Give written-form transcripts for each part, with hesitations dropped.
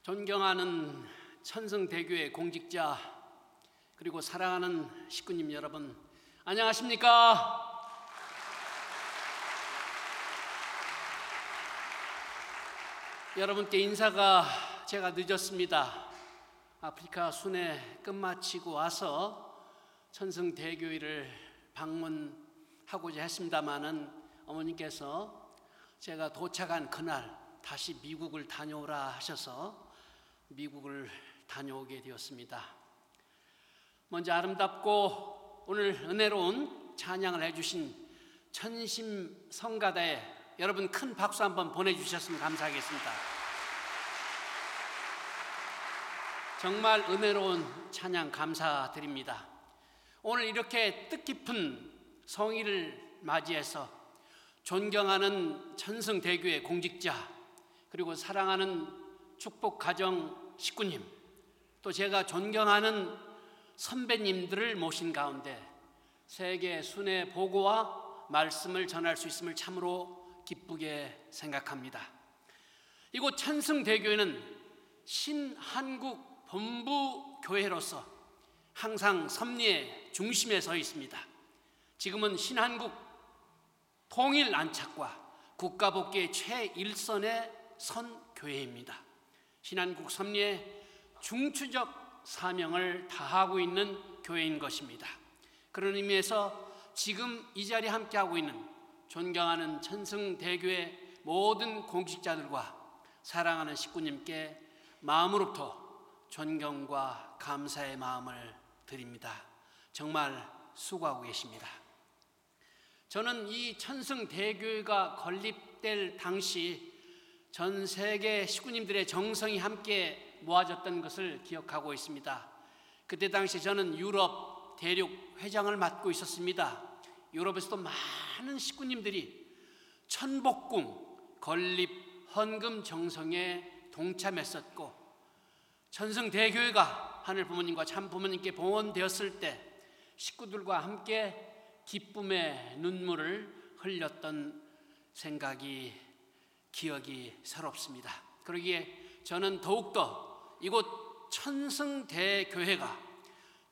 존경하는 천성대교의 공직자 그리고 사랑하는 식구님 여러분, 안녕하십니까? 여러분께 인사가 제가 늦었습니다. 아프리카 순회 끝마치고 와서 천성대교회를 방문하고자 했습니다마는 어머니께서 제가 도착한 그날 다시 미국을 다녀오라 하셔서 미국을 다녀오게 되었습니다. 먼저 아름답고 오늘 은혜로운 찬양을 해주신 천심 성가대에 여러분 큰 박수 한번 보내주셨으면 감사하겠습니다. 정말 은혜로운 찬양 감사드립니다. 오늘 이렇게 뜻깊은 성의를 맞이해서 존경하는 천성대교의 공직자 그리고 사랑하는 축복가정 식구님, 또 제가 존경하는 선배님들을 모신 가운데 세계 순회 보고와 말씀을 전할 수 있음을 참으로 기쁘게 생각합니다. 이곳 천성대교회는 신한국 본부교회로서 항상 섭리의 중심에 서 있습니다. 지금은 신한국 통일 안착과 국가복귀의 최일선에 선 교회입니다. 신한국 섭리의 중추적 사명을 다하고 있는 교회인 것입니다. 그런 의미에서 지금 이 자리에 함께하고 있는 존경하는 천성대교회 모든 공직자들과 사랑하는 식구님께 마음으로부터 존경과 감사의 마음을 드립니다. 정말 수고하고 계십니다. 저는 이 천성대교회가 건립될 당시 전 세계 식구님들의 정성이 함께 모아졌던 것을 기억하고 있습니다. 그때 당시 저는 유럽 대륙 회장을 맡고 있었습니다. 유럽에서도 많은 식구님들이 천복궁 건립 헌금 정성에 동참했었고, 천성대교회가 하늘 부모님과 참 부모님께 봉헌되었을 때 식구들과 함께 기쁨의 눈물을 흘렸던 생각이 기억이 새롭습니다. 그러기에 저는 더욱더 이곳 천성대교회가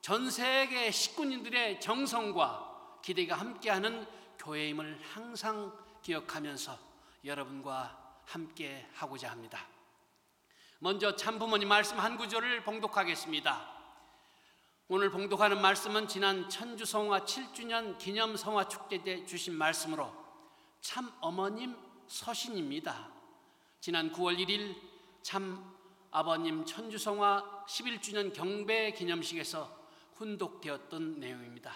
전 세계 식구님들의 정성과 기대가 함께하는 교회임을 항상 기억하면서 여러분과 함께 하고자 합니다. 먼저 참부모님 말씀 한 구절을 봉독하겠습니다. 오늘 봉독하는 말씀은 지난 천주성화 7주년 기념성화 축제 때 주신 말씀으로 참 어머님 서신입니다. 지난 9월 1일 참 아버님 천주성화 11주년 경배 기념식에서 훈독되었던 내용입니다.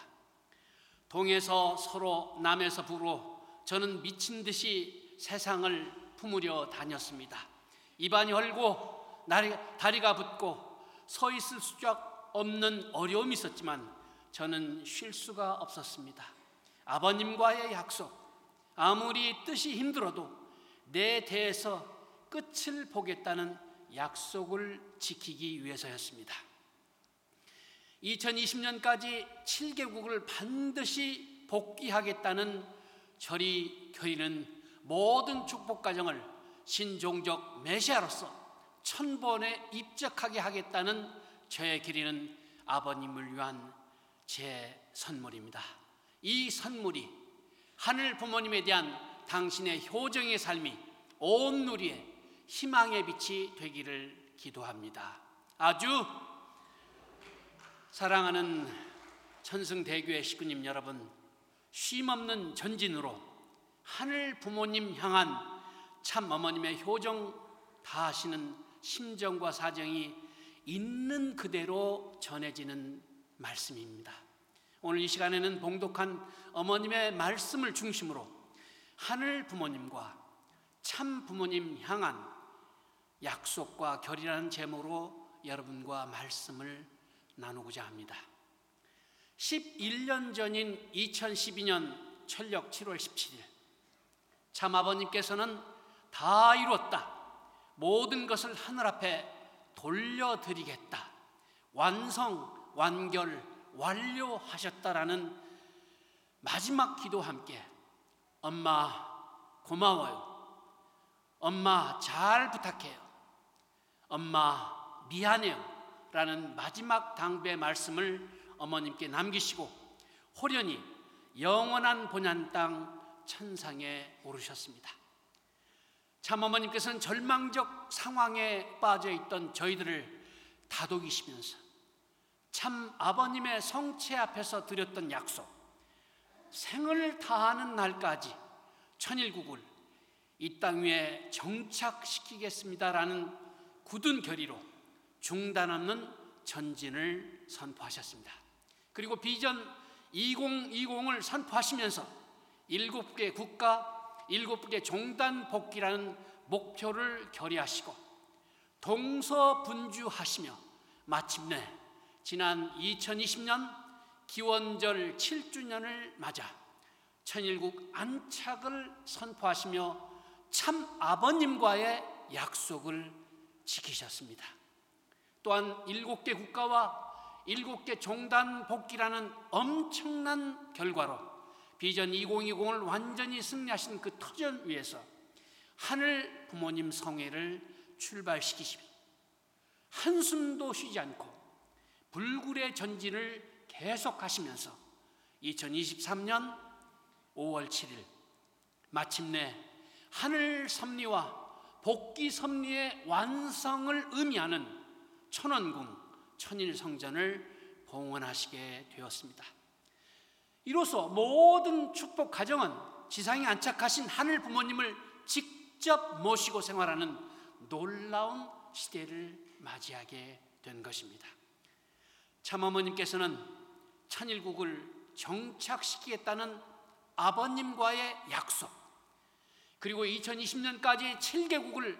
동에서 서로 남에서 부로 저는 미친 듯이 세상을 품으려 다녔습니다. 입안이 헐고 다리가 붓고 서 있을 수작 없는 어려움이 있었지만 저는 쉴 수가 없었습니다. 아버님과의 약속, 아무리 뜻이 힘들어도 내 대에서 끝을 보겠다는 약속을 지키기 위해서였습니다. 2020년까지 7개국을 반드시 복귀하겠다는 저리 교리는 모든 축복가정을 신종적 메시아로서 천번에 입적하게 하겠다는 저의 길이는 아버님을 위한 제 선물입니다. 이 선물이 하늘 부모님에 대한 당신의 효정의 삶이 온 누리의 희망의 빛이 되기를 기도합니다. 아주 사랑하는 천성대교회 식구님 여러분, 쉼없는 전진으로 하늘 부모님 향한 참 어머님의 효정 다하시는 심정과 사정이 있는 그대로 전해지는 말씀입니다. 오늘 이 시간에는 봉독한 어머님의 말씀을 중심으로 하늘 부모님과 참 부모님 향한 약속과 결의라는 제목으로 여러분과 말씀을 나누고자 합니다. 11년 전인 2012년 철력 7월 17일 참 아버님께서는 다 이뤘다, 모든 것을 하늘 앞에 돌려드리겠다, 완성, 완결, 완료하셨다라는 마지막 기도와 함께 엄마 고마워요, 엄마 잘 부탁해요, 엄마 미안해요 라는 마지막 당부의 말씀을 어머님께 남기시고 호련히 영원한 본향 땅 천상에 오르셨습니다. 참 어머님께서는 절망적 상황에 빠져 있던 저희들을 다독이시면서 참 아버님의 성체 앞에서 드렸던 약속, 생을 다하는 날까지 천일국을 이 땅 위에 정착시키겠습니다라는 굳은 결의로 중단 없는 전진을 선포하셨습니다. 그리고 비전 2020을 선포하시면서 7개 국가 7개 종단 복귀라는 목표를 결의하시고 동서분주하시며 마침내 지난 2020년 기원절 7주년을 맞아 천일국 안착을 선포하시며 참 아버님과의 약속을 지키셨습니다. 또한 7개 국가와 7개 종단 복귀라는 엄청난 결과로 비전 2020을 완전히 승리하신 그 터전 위에서 하늘 부모님 성회를 출발시키시며 한숨도 쉬지 않고 불굴의 전진을 계속하시면서 2023년 5월 7일 마침내 하늘 섭리와 복귀 섭리의 완성을 의미하는 천원궁 천일성전을 봉헌하시게 되었습니다. 이로써 모든 축복 가정은 지상에 안착하신 하늘 부모님을 직접 모시고 생활하는 놀라운 시대를 맞이하게 된 것입니다. 참어머님께서는 천일국을 정착시키겠다는 아버님과의 약속, 그리고 2020년까지 7개국을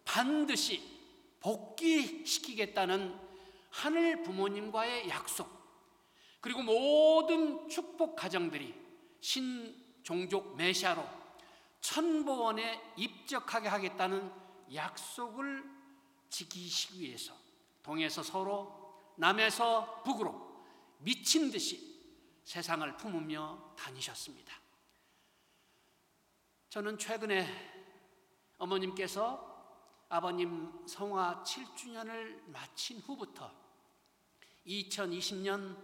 반드시 복귀시키겠다는 하늘 부모님과의 약속, 그리고 모든 축복 가정들이 신종족 메시아로 천보원에 입적하게 하겠다는 약속을 지키시기 위해서 동에서 서로 남에서 북으로 미친 듯이 세상을 품으며 다니셨습니다. 저는 최근에 어머님께서 아버님 성화 7주년을 마친 후부터 2020년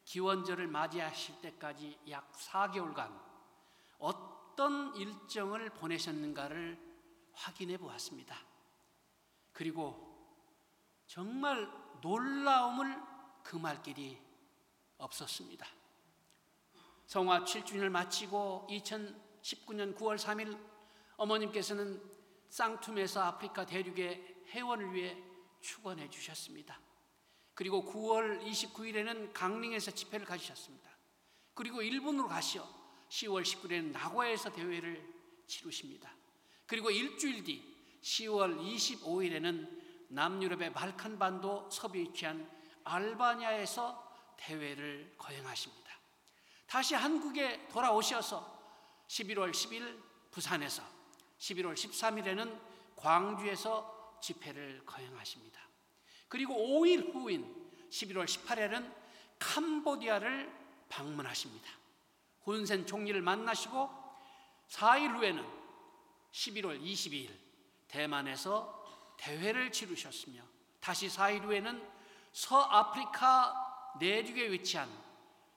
기원절을 맞이하실 때까지 약 4개월간 어떤 일정을 보내셨는가를 확인해 보았습니다. 그리고 정말 놀라움을 금할 길이 없었습니다. 성화 7주년을 마치고 2019년 9월 3일 어머님께서는 쌍툼에서 아프리카 대륙의 회원을 위해 축원해 주셨습니다. 그리고 9월 29일에는 강릉에서 집회를 가지셨습니다. 그리고 일본으로 가시어 10월 19일에는 나고야에서 대회를 치르십니다. 그리고 일주일 뒤 10월 25일에는 남유럽의 발칸반도 서부에 위치한 알바니아에서 대회를 거행하십니다. 다시 한국에 돌아오셔서 11월 10일 부산에서, 11월 13일에는 광주에서 집회를 거행하십니다. 그리고 5일 후인 11월 18일에는 캄보디아를 방문하십니다. 훈센 총리를 만나시고 4일 후에는 11월 22일 대만에서 대회를 치르셨으며 다시 4일 후에는 서아프리카 내륙에 위치한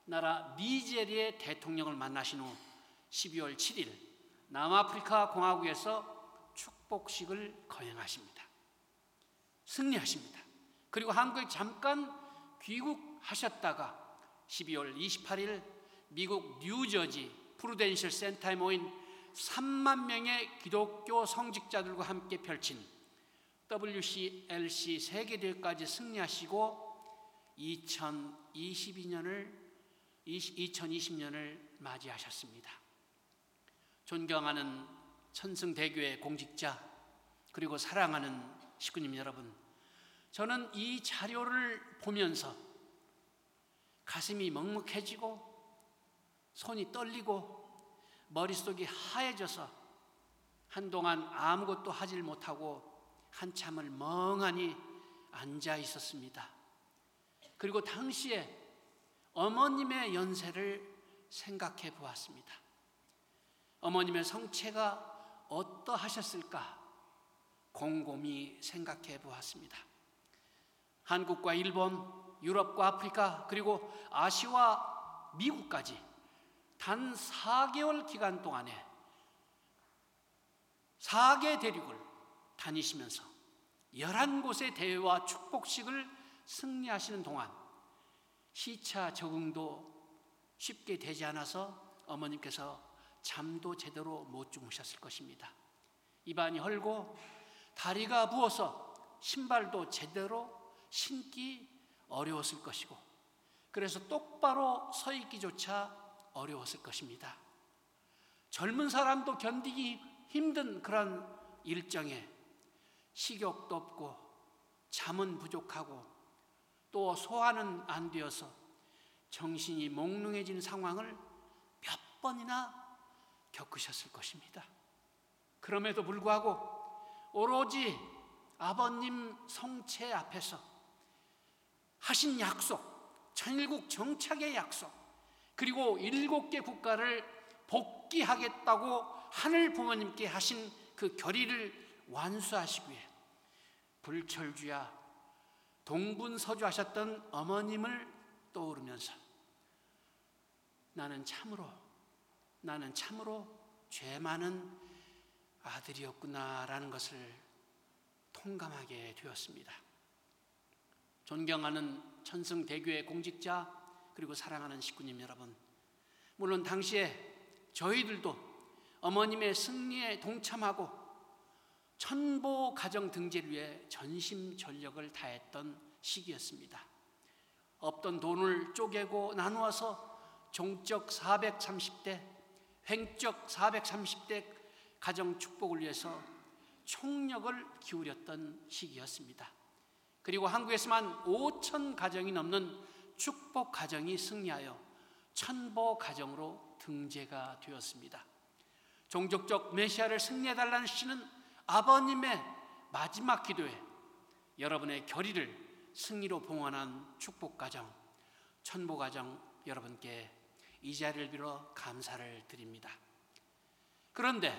나라 니제리아의 대통령을 만나신 후 12월 7일 남아프리카 공화국에서 축복식을 거행하십니다. 승리하십니다. 그리고 한국에 잠깐 귀국하셨다가 12월 28일 미국 뉴저지 프루덴셜 센터에 모인 3만 명의 기독교 성직자들과 함께 펼친 WCLC 세계대회까지 승리하시고 2020년을 맞이하셨습니다. 존경하는 천승대교의 공직자 그리고 사랑하는 식구님 여러분, 저는 이 자료를 보면서 가슴이 먹먹해지고 손이 떨리고 머릿속이 하얘져서 한동안 아무것도 하질 못하고 한참을 멍하니 앉아 있었습니다. 그리고 당시에 어머님의 연세를 생각해 보았습니다. 어머님의 성체가 어떠하셨을까 곰곰이 생각해 보았습니다. 한국과 일본, 유럽과 아프리카, 그리고 아시아와 미국까지 단 4개월 기간 동안에 4개 대륙을 다니시면서 11곳의 대회와 축복식을 승리하시는 동안 시차 적응도 쉽게 되지 않아서 어머님께서 잠도 제대로 못 주무셨을 것입니다. 입안이 헐고 다리가 부어서 신발도 제대로 신기 어려웠을 것이고, 그래서 똑바로 서 있기조차 어려웠을 것입니다. 젊은 사람도 견디기 힘든 그런 일정에 식욕도 없고 잠은 부족하고 또 소화는 안 되어서 정신이 몽롱해진 상황을 몇 번이나 겪으셨을 것입니다. 그럼에도 불구하고 오로지 아버님 성체 앞에서 하신 약속, 천일국 정착의 약속, 그리고 7개 국가를 복귀하겠다고 하늘 부모님께 하신 그 결의를 완수하시기 위해 불철주야 동분서주하셨던 어머님을 떠오르면서 나는 참으로 죄 많은 아들이었구나라는 것을 통감하게 되었습니다. 존경하는 천승대교의 공직자, 그리고 사랑하는 식구님 여러분, 물론 당시에 저희들도 어머님의 승리에 동참하고 천보 가정 등재를 위해 전심전력을 다했던 시기였습니다. 없던 돈을 쪼개고 나누어서 종적 430대, 횡적 430대 가정 축복을 위해서 총력을 기울였던 시기였습니다. 그리고 한국에서만 5천 가정이 넘는 축복 가정이 승리하여 천보 가정으로 등재가 되었습니다. 종족적 메시아를 승리해달라는 시는 아버님의 마지막 기도에 여러분의 결의를 승리로 봉헌한 축복 가정, 천보 가정 여러분께 이 자리를 빌어 감사를 드립니다. 그런데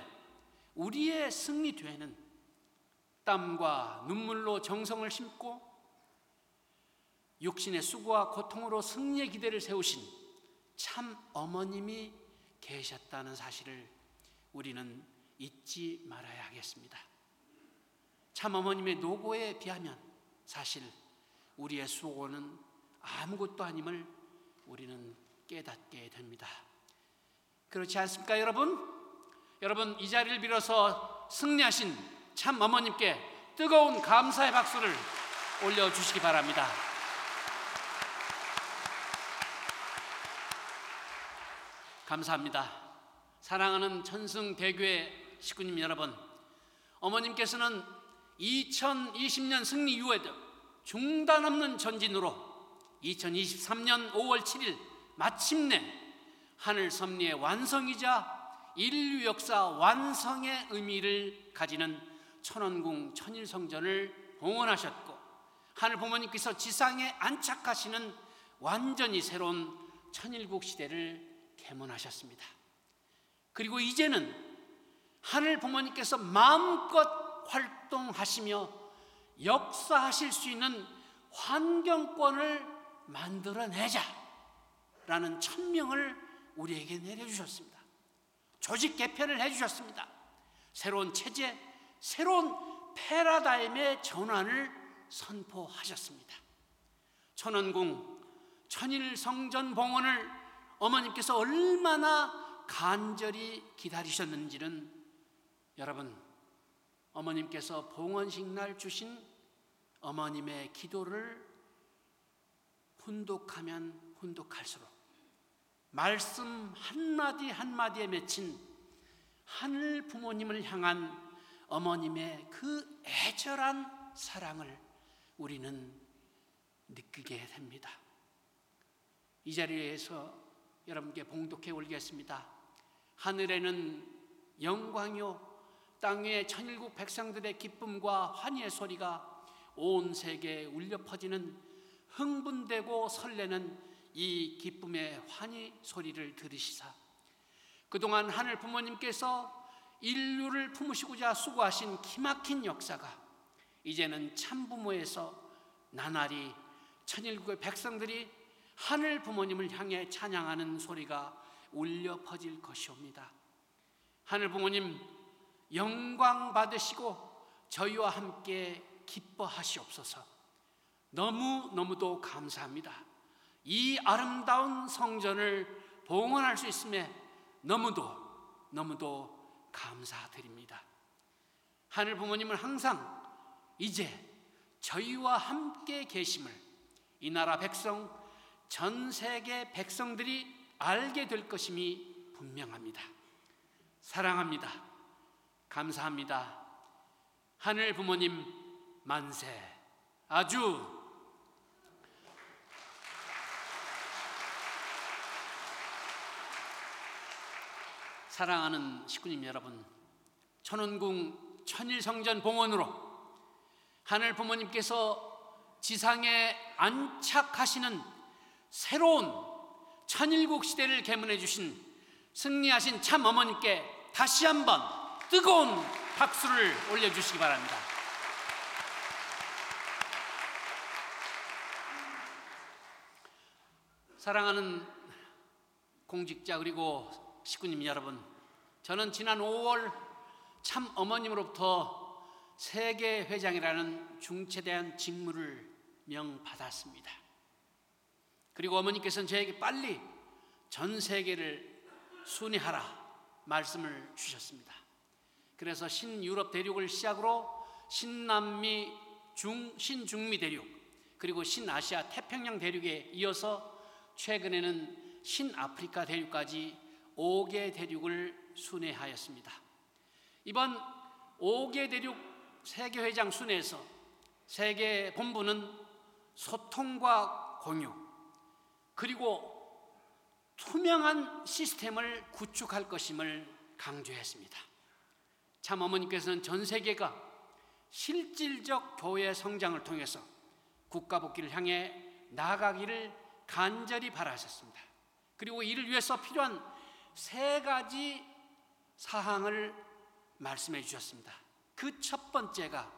우리의 승리 뒤에는 땀과 눈물로 정성을 심고 육신의 수고와 고통으로 승리의 기대를 세우신 참 어머님이 계셨다는 사실을 우리는 잊지 말아야 하겠습니다. 참 어머님의 노고에 비하면 사실 우리의 수고는 아무것도 아님을 우리는 깨닫게 됩니다. 그렇지 않습니까, 여러분? 여러분, 이 자리를 빌어서 승리하신 참 어머님께 뜨거운 감사의 박수를 올려주시기 바랍니다. 감사합니다. 사랑하는 천승대교의 식구님 여러분, 어머님께서는 2020년 승리 이후에도 중단 없는 전진으로 2023년 5월 7일 마침내 하늘 섭리의 완성이자 인류 역사 완성의 의미를 가지는 천원궁 천일성전을 봉헌하셨고, 하늘 부모님께서 지상에 안착하시는 완전히 새로운 천일국 시대를 개문하셨습니다. 그리고 이제는 하늘 부모님께서 마음껏 활동하시며 역사하실 수 있는 환경권을 만들어내자라는 천명을 우리에게 내려주셨습니다. 조직 개편을 해주셨습니다. 새로운 체제, 새로운 패러다임의 전환을 선포하셨습니다. 천원궁 천일성전 봉헌을 어머님께서 얼마나 간절히 기다리셨는지는 여러분, 어머님께서 봉헌식 날 주신 어머님의 기도를 훈독하면 훈독할수록 말씀 한마디 한마디에 맺힌 하늘 부모님을 향한 어머님의 그 애절한 사랑을 우리는 느끼게 됩니다. 이 자리에서 여러분께 봉독해 올리겠습니다. 하늘에는 영광이요, 땅의 천일국 백성들의 기쁨과 환희의 소리가 온 세계에 울려 퍼지는 흥분되고 설레는 이 기쁨의 환희 소리를 들으시사 그동안 하늘 부모님께서 인류를 품으시고자 수고하신 기막힌 역사가 이제는 참부모에서 나날이 천일국의 백성들이 하늘 부모님을 향해 찬양하는 소리가 울려 퍼질 것이옵니다. 하늘 부모님 영광 받으시고 저희와 함께 기뻐하시옵소서. 너무너무도 감사합니다. 이 아름다운 성전을 봉헌할 수 있음에 너무도 감사드립니다. 하늘 부모님은 항상 이제 저희와 함께 계심을 이 나라 백성, 전 세계 백성들이 알게 될 것임이 분명합니다. 사랑합니다. 감사합니다. 하늘 부모님 만세. 아주 사랑하는 식구님 여러분, 천원궁 천일성전 봉헌으로 하늘 부모님께서 지상에 안착하시는 새로운 천일국 시대를 개문해 주신 승리하신 참 어머님께 다시 한번 뜨거운 박수를 올려주시기 바랍니다. 사랑하는 공직자 그리고 식구님 여러분, 저는 지난 5월 참 어머님으로부터 세계회장이라는 중체대한 직무를 명받았습니다. 그리고 어머니께서는 저에게 빨리 전 세계를 순회하라 말씀을 주셨습니다. 그래서 신유럽 대륙을 시작으로 신남미, 신중미 대륙, 그리고 신아시아 태평양 대륙에 이어서 최근에는 신아프리카 대륙까지 5개 대륙을 순회하였습니다. 이번 5개 대륙 세계회장 순회에서 세계 본부는 소통과 공유, 그리고 투명한 시스템을 구축할 것임을 강조했습니다. 참 어머니께서는 전 세계가 실질적 교회 성장을 통해서 국가 복귀를 향해 나아가기를 간절히 바라셨습니다. 그리고 이를 위해서 필요한 3가지 사항을 말씀해 주셨습니다. 그 첫 번째가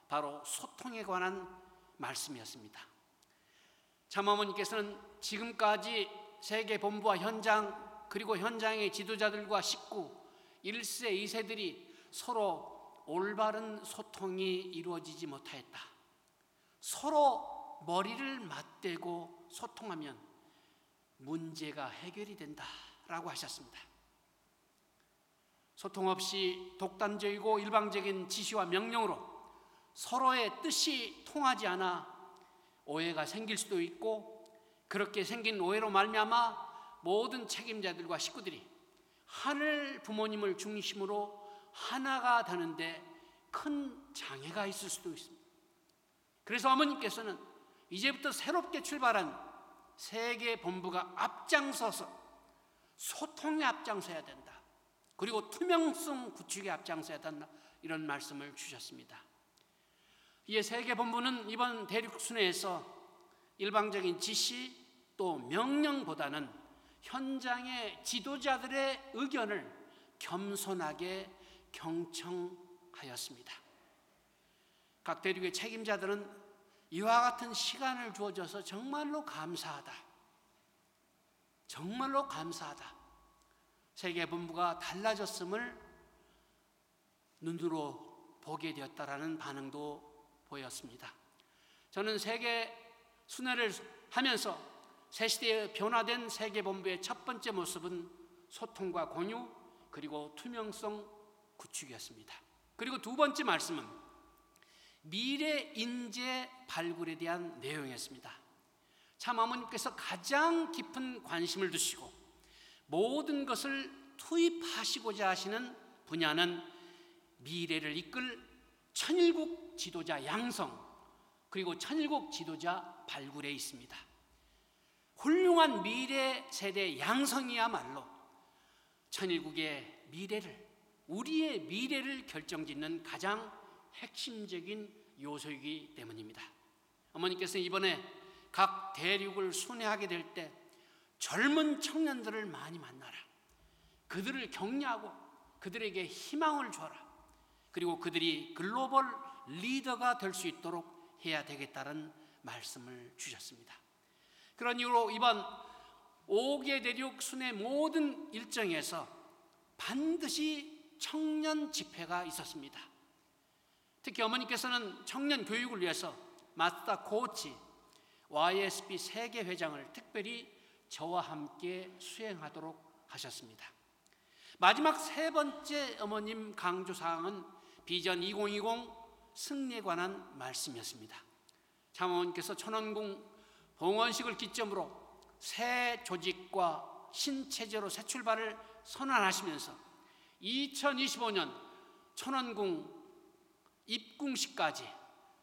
바로 소통에 관한 말씀이었습니다. 참 어머니께서는 지금까지 세계 본부와 현장, 그리고 현장의 지도자들과 식구 1세, 2세들이 서로 올바른 소통이 이루어지지 못하였다. 서로 머리를 맞대고 소통하면 문제가 해결이 된다라고 하셨습니다. 소통 없이 독단적이고 일방적인 지시와 명령으로 서로의 뜻이 통하지 않아 오해가 생길 수도 있고, 그렇게 생긴 오해로 말미암아 모든 책임자들과 식구들이 하늘 부모님을 중심으로 하나가 되는데 큰 장애가 있을 수도 있습니다. 그래서 어머님께서는 이제부터 새롭게 출발한 세계 본부가 앞장서서 소통에 앞장서야 된다. 그리고 투명성 구축에 앞장서야 된다. 이런 말씀을 주셨습니다. 이에 세계 본부는 이번 대륙 순회에서 일방적인 지시 또 명령보다는 현장의 지도자들의 의견을 겸손하게 경청하였습니다. 각 대륙의 책임자들은 이와 같은 시간을 주어져서 정말로 감사하다. 정말로 감사하다. 세계 본부가 달라졌음을 눈으로 보게 되었다라는 반응도 보였습니다. 저는 세계 순회를 하면서 새 시대의 변화된 세계 본부의 첫 번째 모습은 소통과 공유, 그리고 투명성 구축이었습니다. 그리고 두 번째 말씀은 미래 인재 발굴에 대한 내용이었습니다. 참 어머님께서 가장 깊은 관심을 두시고 모든 것을 투입하시고자 하시는 분야는 미래를 이끌 천일국 지도자 양성, 그리고 천일국 지도자 발굴에 있습니다. 훌륭한 미래 세대 양성이야말로 천일국의 미래를, 우리의 미래를 결정짓는 가장 핵심적인 요소이기 때문입니다. 어머니께서는 이번에 각 대륙을 순회하게 될 때 젊은 청년들을 많이 만나라, 그들을 격려하고 그들에게 희망을 줘라. 그리고 그들이 글로벌 리더가 될 수 있도록 해야 되겠다는 말씀을 주셨습니다. 그런 이유로 이번 5개 대륙 순회 모든 일정에서 반드시 청년 집회가 있었습니다. 특히 어머니께서는 청년 교육을 위해서 마스다 코치 YSP 세계 회장을 특별히 저와 함께 수행하도록 하셨습니다. 마지막 세 번째 어머님 강조사항은 비전 2020 승리에 관한 말씀이었습니다. 참어머니께서 천원궁 봉헌식을 기점으로 새 조직과 신체제로 새 출발을 선언하시면서 2025년 천원궁 입궁식까지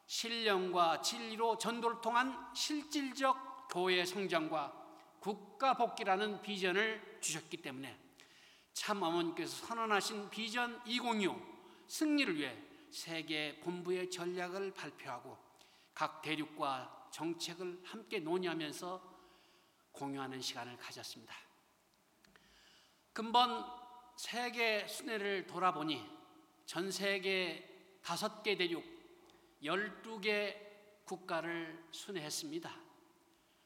신령과 진리로 전도를 통한 실질적 교회 성장과 국가 복귀라는 비전을 주셨기 때문에 참 어머니께서 선언하신 비전 2025 승리를 위해 세계 본부의 전략을 발표하고 각 대륙과 정책을 함께 논의하면서 공유하는 시간을 가졌습니다. 근본 세계 순회를 돌아보니 전 세계 5개 대륙 12개 국가를 순회했습니다.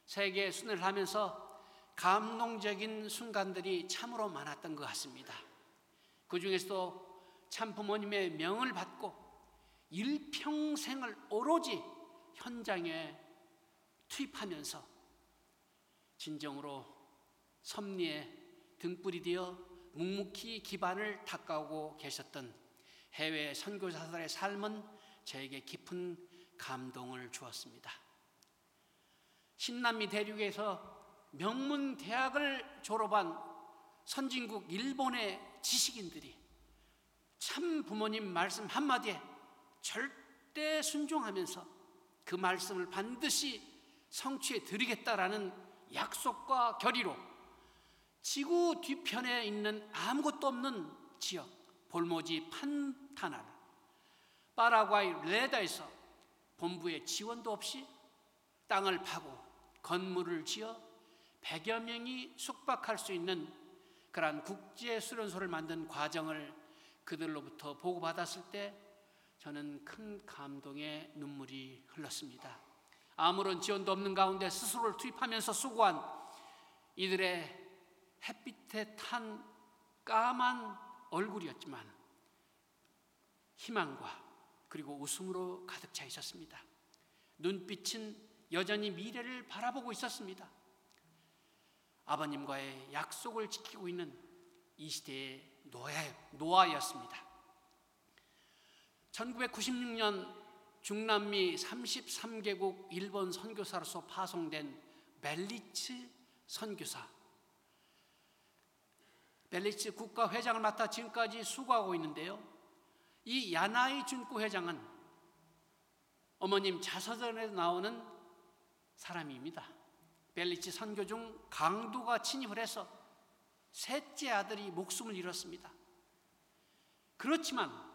세계 순회를 하면서 감동적인 순간들이 참으로 많았던 것 같습니다. 그 중에서도 참 부모님의 명을 받고 일평생을 오로지 현장에 투입하면서 진정으로 섭리에 등불이 되어 묵묵히 기반을 닦아오고 계셨던 해외 선교사들의 삶은 저에게 깊은 감동을 주었습니다. 신남미 대륙에서 명문 대학을 졸업한 선진국 일본의 지식인들이 참 부모님 말씀 한마디에 절대 순종하면서 그 말씀을 반드시 성취해 드리겠다라는 약속과 결의로 지구 뒤편에 있는 아무것도 없는 지역 볼모지 판타나르 파라과이 레다에서 본부의 지원도 없이 땅을 파고 건물을 지어 100여 명이 숙박할 수 있는 그러한 국제수련소를 만든 과정을 그들로부터 보고받았을 때 저는 큰 감동의 눈물이 흘렀습니다. 아무런 지원도 없는 가운데 스스로를 투입하면서 수고한 이들의 햇빛에 탄 까만 얼굴이었지만 희망과 그리고 웃음으로 가득 차 있었습니다. 눈빛은 여전히 미래를 바라보고 있었습니다. 아버님과의 약속을 지키고 있는 이 시대의 노아였습니다. 1996년 중남미 33개국 일본 선교사로서 파송된 벨리츠 선교사, 벨리츠 국가회장을 맡아 지금까지 수고하고 있는데요. 이 야나이 준코 회장은 어머님 자서전에 나오는 사람입니다. 벨리츠 선교 중 강도가 침입을 해서 셋째 아들이 목숨을 잃었습니다. 그렇지만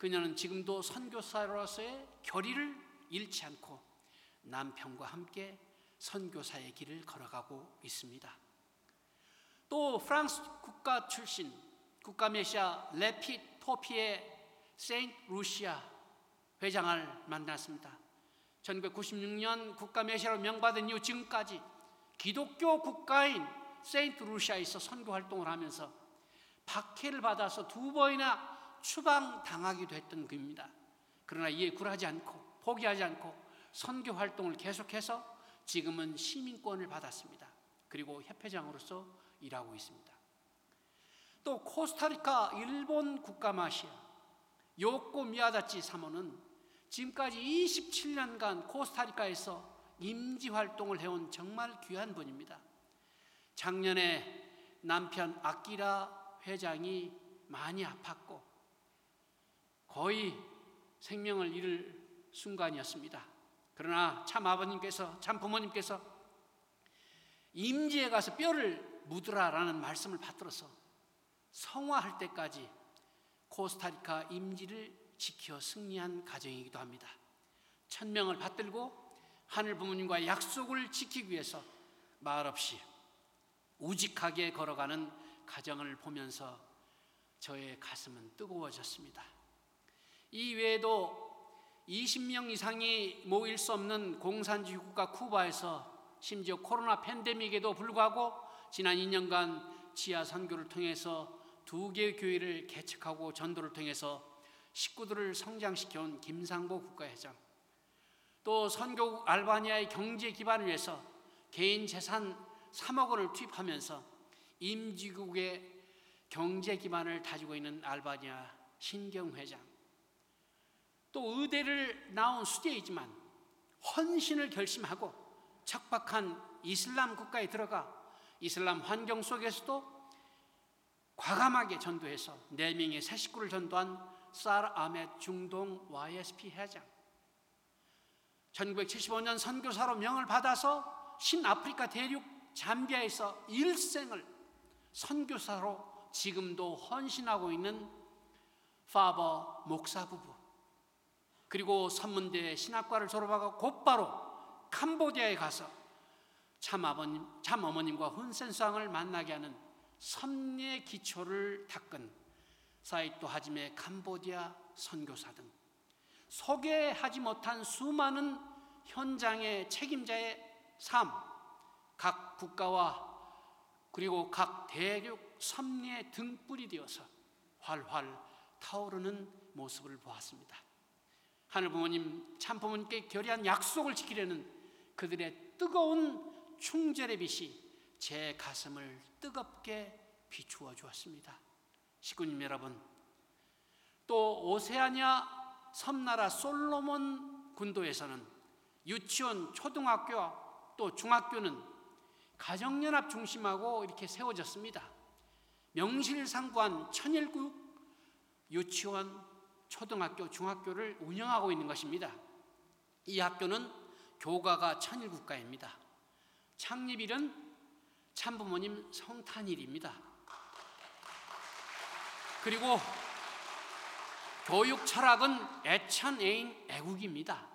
그녀는 지금도 선교사로서의 결의를 잃지 않고 남편과 함께 선교사의 길을 걸어가고 있습니다. 또 프랑스 국가 출신 국가메시아 레피토피의 세인트 루시아 회장을 만났습니다. 1996년 국가메시아로 명받은 이후 지금까지 기독교 국가인 세인트 루시아에서 선교 활동을 하면서 박해를 받아서 2번이나 추방당하기도 했던 그입니다. 그러나 이에 굴하지 않고 포기하지 않고 선교 활동을 계속해서 지금은 시민권을 받았습니다. 그리고 협회장으로서 일하고 있습니다. 또 코스타리카 일본 국가마시아 요코 미야다치 사모는 지금까지 27년간 코스타리카에서 임지 활동을 해온 정말 귀한 분입니다. 작년에 남편 아키라 회장이 많이 아팠고 거의 생명을 잃을 순간이었습니다. 그러나 참 아버님께서, 참 부모님께서 임지에 가서 뼈를 묻으라라는 말씀을 받들어서 성화할 때까지 코스타리카 임지를 지켜 승리한 가정이기도 합니다. 천명을 받들고 하늘 부모님과의 약속을 지키기 위해서 말없이 우직하게 걸어가는 가정을 보면서 저의 가슴은 뜨거워졌습니다. 이 외에도 20명 이상이 모일 수 없는 공산주의 국가 쿠바에서 심지어 코로나 팬데믹에도 불구하고 지난 2년간 지하 선교를 통해서 2개의 교회를 개척하고 전도를 통해서 식구들을 성장시켜온 김상보 국가회장, 또 선교국 알바니아의 경제 기반을 위해서 개인 재산 3억 원을 투입하면서 임지국의 경제 기반을 다지고 있는 알바니아 신경 회장, 또 의대를 나온 수재이지만 헌신을 결심하고 척박한 이슬람 국가에 들어가 이슬람 환경 속에서도 과감하게 전도해서 4명의 새 식구를 전도한 살 아멧 중동 YSP 회장, 1975년 선교사로 명을 받아서 신아프리카 대륙 잠비아에서 일생을 선교사로 지금도 헌신하고 있는 파버 목사 부부, 그리고 선문대 신학과를 졸업하고 곧바로 캄보디아에 가서 참어머님과 훈센수왕을 만나게 하는 섭리의 기초를 닦은 사이토 하짐의 캄보디아 선교사 등 소개하지 못한 수많은 현장의 책임자의 삶, 각 국가와 그리고 각 대륙 섭리의 등불이 되어서 활활 타오르는 모습을 보았습니다. 하늘 부모님, 참 부모님께 결의한 약속을 지키려는 그들의 뜨거운 충절의 빛이 제 가슴을 뜨겁게 비추어 주었습니다. 식구님 여러분, 또 오세아니아 섬나라 솔로몬 군도에서는 유치원, 초등학교와 또 중학교는 가정연합 중심하고 이렇게 세워졌습니다. 명실상부한 천일국 유치원, 초등학교, 중학교를 운영하고 있는 것입니다. 이 학교는 교가가 천일국가입니다. 창립일은 참부모님 성탄일입니다. 그리고 교육 철학은 애천애인 애국입니다.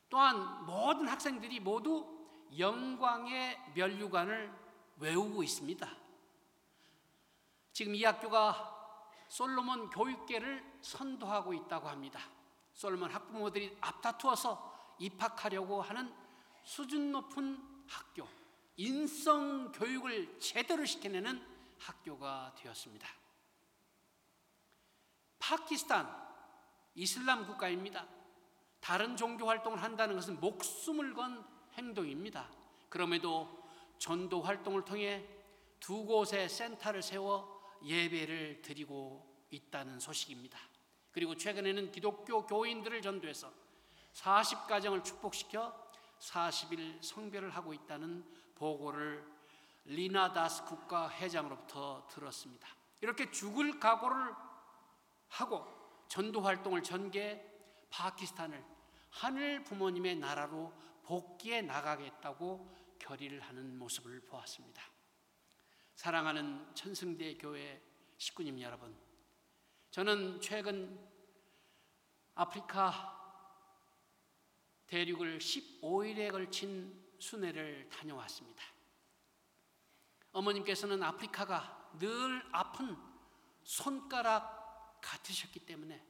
또한 모든 학생들이 모두 영광의 면류관을 외우고 있습니다. 지금 이 학교가 솔로몬 교육계를 선도하고 있다고 합니다. 솔로몬 학부모들이 앞다투어서 입학하려고 하는 수준 높은 학교, 인성 교육을 제대로 시켜내는 학교가 되었습니다. 파키스탄, 이슬람 국가입니다. 다른 종교 활동을 한다는 것은 목숨을 건 행동입니다. 그럼에도 전도 활동을 통해 2곳의 센터를 세워 예배를 드리고 있다는 소식입니다. 그리고 최근에는 기독교 교인들을 전도해서 40가정을 축복시켜 40일 성별을 하고 있다는 보고를 리나다스 국가 회장으로부터 들었습니다. 이렇게 죽을 각오를 하고 전도 활동을 전개해 파키스탄을 하늘 부모님의 나라로 복귀해 나가겠다고 결의를 하는 모습을 보았습니다. 사랑하는 천승대 교회 식구님 여러분, 저는 최근 아프리카 대륙을 15일에 걸친 순회를 다녀왔습니다. 어머님께서는 아프리카가 늘 아픈 손가락 같으셨기 때문에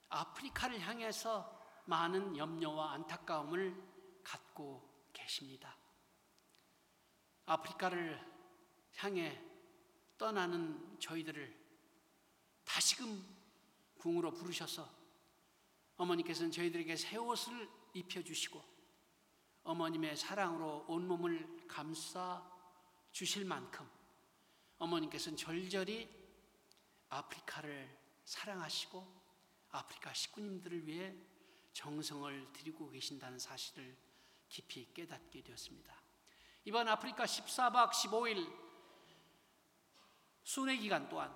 아프리카를 향해서 많은 염려와 안타까움을 갖고 계십니다. 아프리카를 향해 떠나는 저희들을 다시금 궁으로 부르셔서 어머니께서는 저희들에게 새 옷을 입혀주시고 어머님의 사랑으로 온몸을 감싸 주실 만큼 어머님께서는 절절히 아프리카를 사랑하시고 아프리카 식구님들을 위해 정성을 들이고 계신다는 사실을 깊이 깨닫게 되었습니다. 이번 아프리카 14박 15일 순회 기간 또한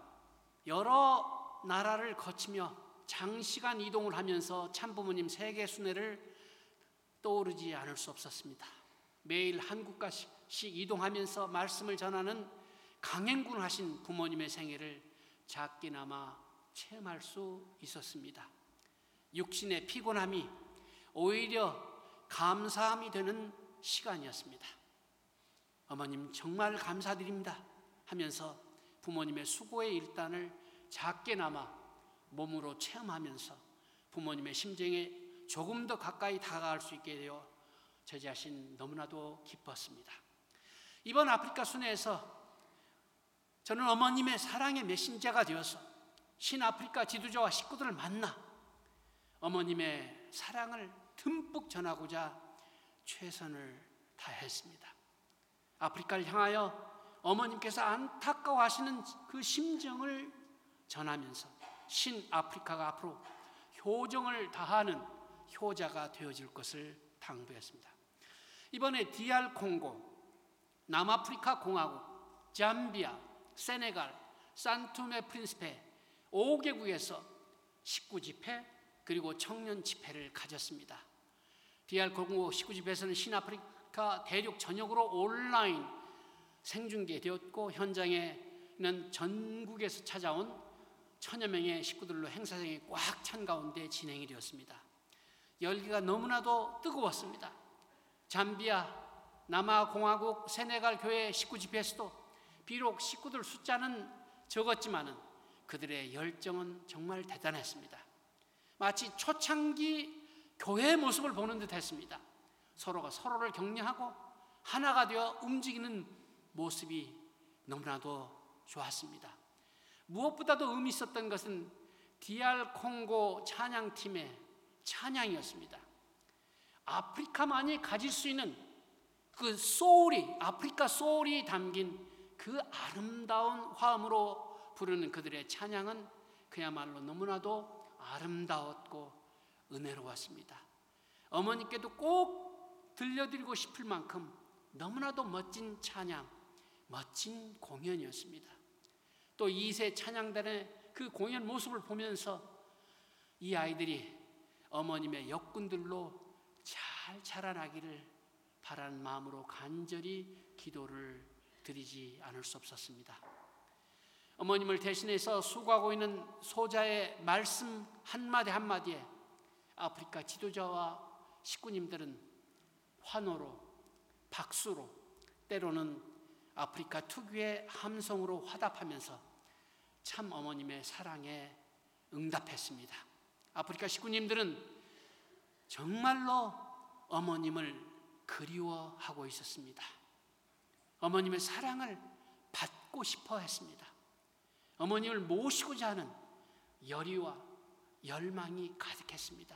여러 나라를 거치며 장시간 이동을 하면서 참부모님 세계 순회를 떠오르지 않을 수 없었습니다. 매일 한 국가씩 이동하면서 말씀을 전하는 강행군을 하신 부모님의 생애를 작게나마 체험할 수 있었습니다. 육신의 피곤함이 오히려 감사함이 되는 시간이었습니다. 어머님 정말 감사드립니다 하면서 부모님의 수고의 일단을 작게나마 몸으로 체험하면서 부모님의 심정에 조금 더 가까이 다가갈 수 있게 되어 저 자신 너무나도 기뻤습니다. 이번 아프리카 순회에서 저는 어머님의 사랑의 메신저가 되어서 신아프리카 지도자와 식구들을 만나 어머님의 사랑을 듬뿍 전하고자 최선을 다했습니다. 아프리카를 향하여 어머님께서 안타까워하시는 그 심정을 전하면서 신아프리카가 앞으로 효정을 다하는 효자가 되어질 것을 당부했습니다. 이번에 DR 콩고, 남아프리카 공화국, 잠비아, 세네갈, 산투메 프린시페 5개국에서 식구 집회 그리고 청년 집회를 가졌습니다. DR 콩고 식구 집회에서는 신아프리카 대륙 전역으로 온라인 생중계되었고 현장에는 전국에서 찾아온 1000여 명의 식구들로 행사장이 꽉 찬 가운데 진행이 되었습니다. 열기가 너무나도 뜨거웠습니다. 잠비아, 남아공화국, 세네갈 교회 식구 집회에서도 비록 식구들 숫자는 적었지만은 그들의 열정은 정말 대단했습니다. 마치 초창기 교회의 모습을 보는 듯 했습니다. 서로가 서로를 격려하고 하나가 되어 움직이는 모습이 너무나도 좋았습니다. 무엇보다도 의미 있었던 것은 DR 콩고 찬양팀의 찬양이었습니다. 아프리카만이 가질 수 있는 그 소울이, 아프리카 소울이 담긴 그 아름다운 화음으로 부르는 그들의 찬양은 그야말로 너무나도 아름다웠고 은혜로웠습니다. 어머니께도 꼭 들려드리고 싶을 만큼 너무나도 멋진 찬양, 멋진 공연이었습니다. 또 2세 찬양단의 그 공연 모습을 보면서 이 아이들이 어머님의 역군들로 잘 자라나기를 바라는 마음으로 간절히 기도를 드리지 않을 수 없었습니다. 어머님을 대신해서 수고하고 있는 소자의 말씀 한마디 한마디에 아프리카 지도자와 식구님들은 환호로, 박수로, 때로는 아프리카 특유의 함성으로 화답하면서 참 어머님의 사랑에 응답했습니다. 아프리카 식구님들은 정말로 어머님을 그리워하고 있었습니다. 어머님의 사랑을 받고 싶어 했습니다. 어머님을 모시고자 하는 열의와 열망이 가득했습니다.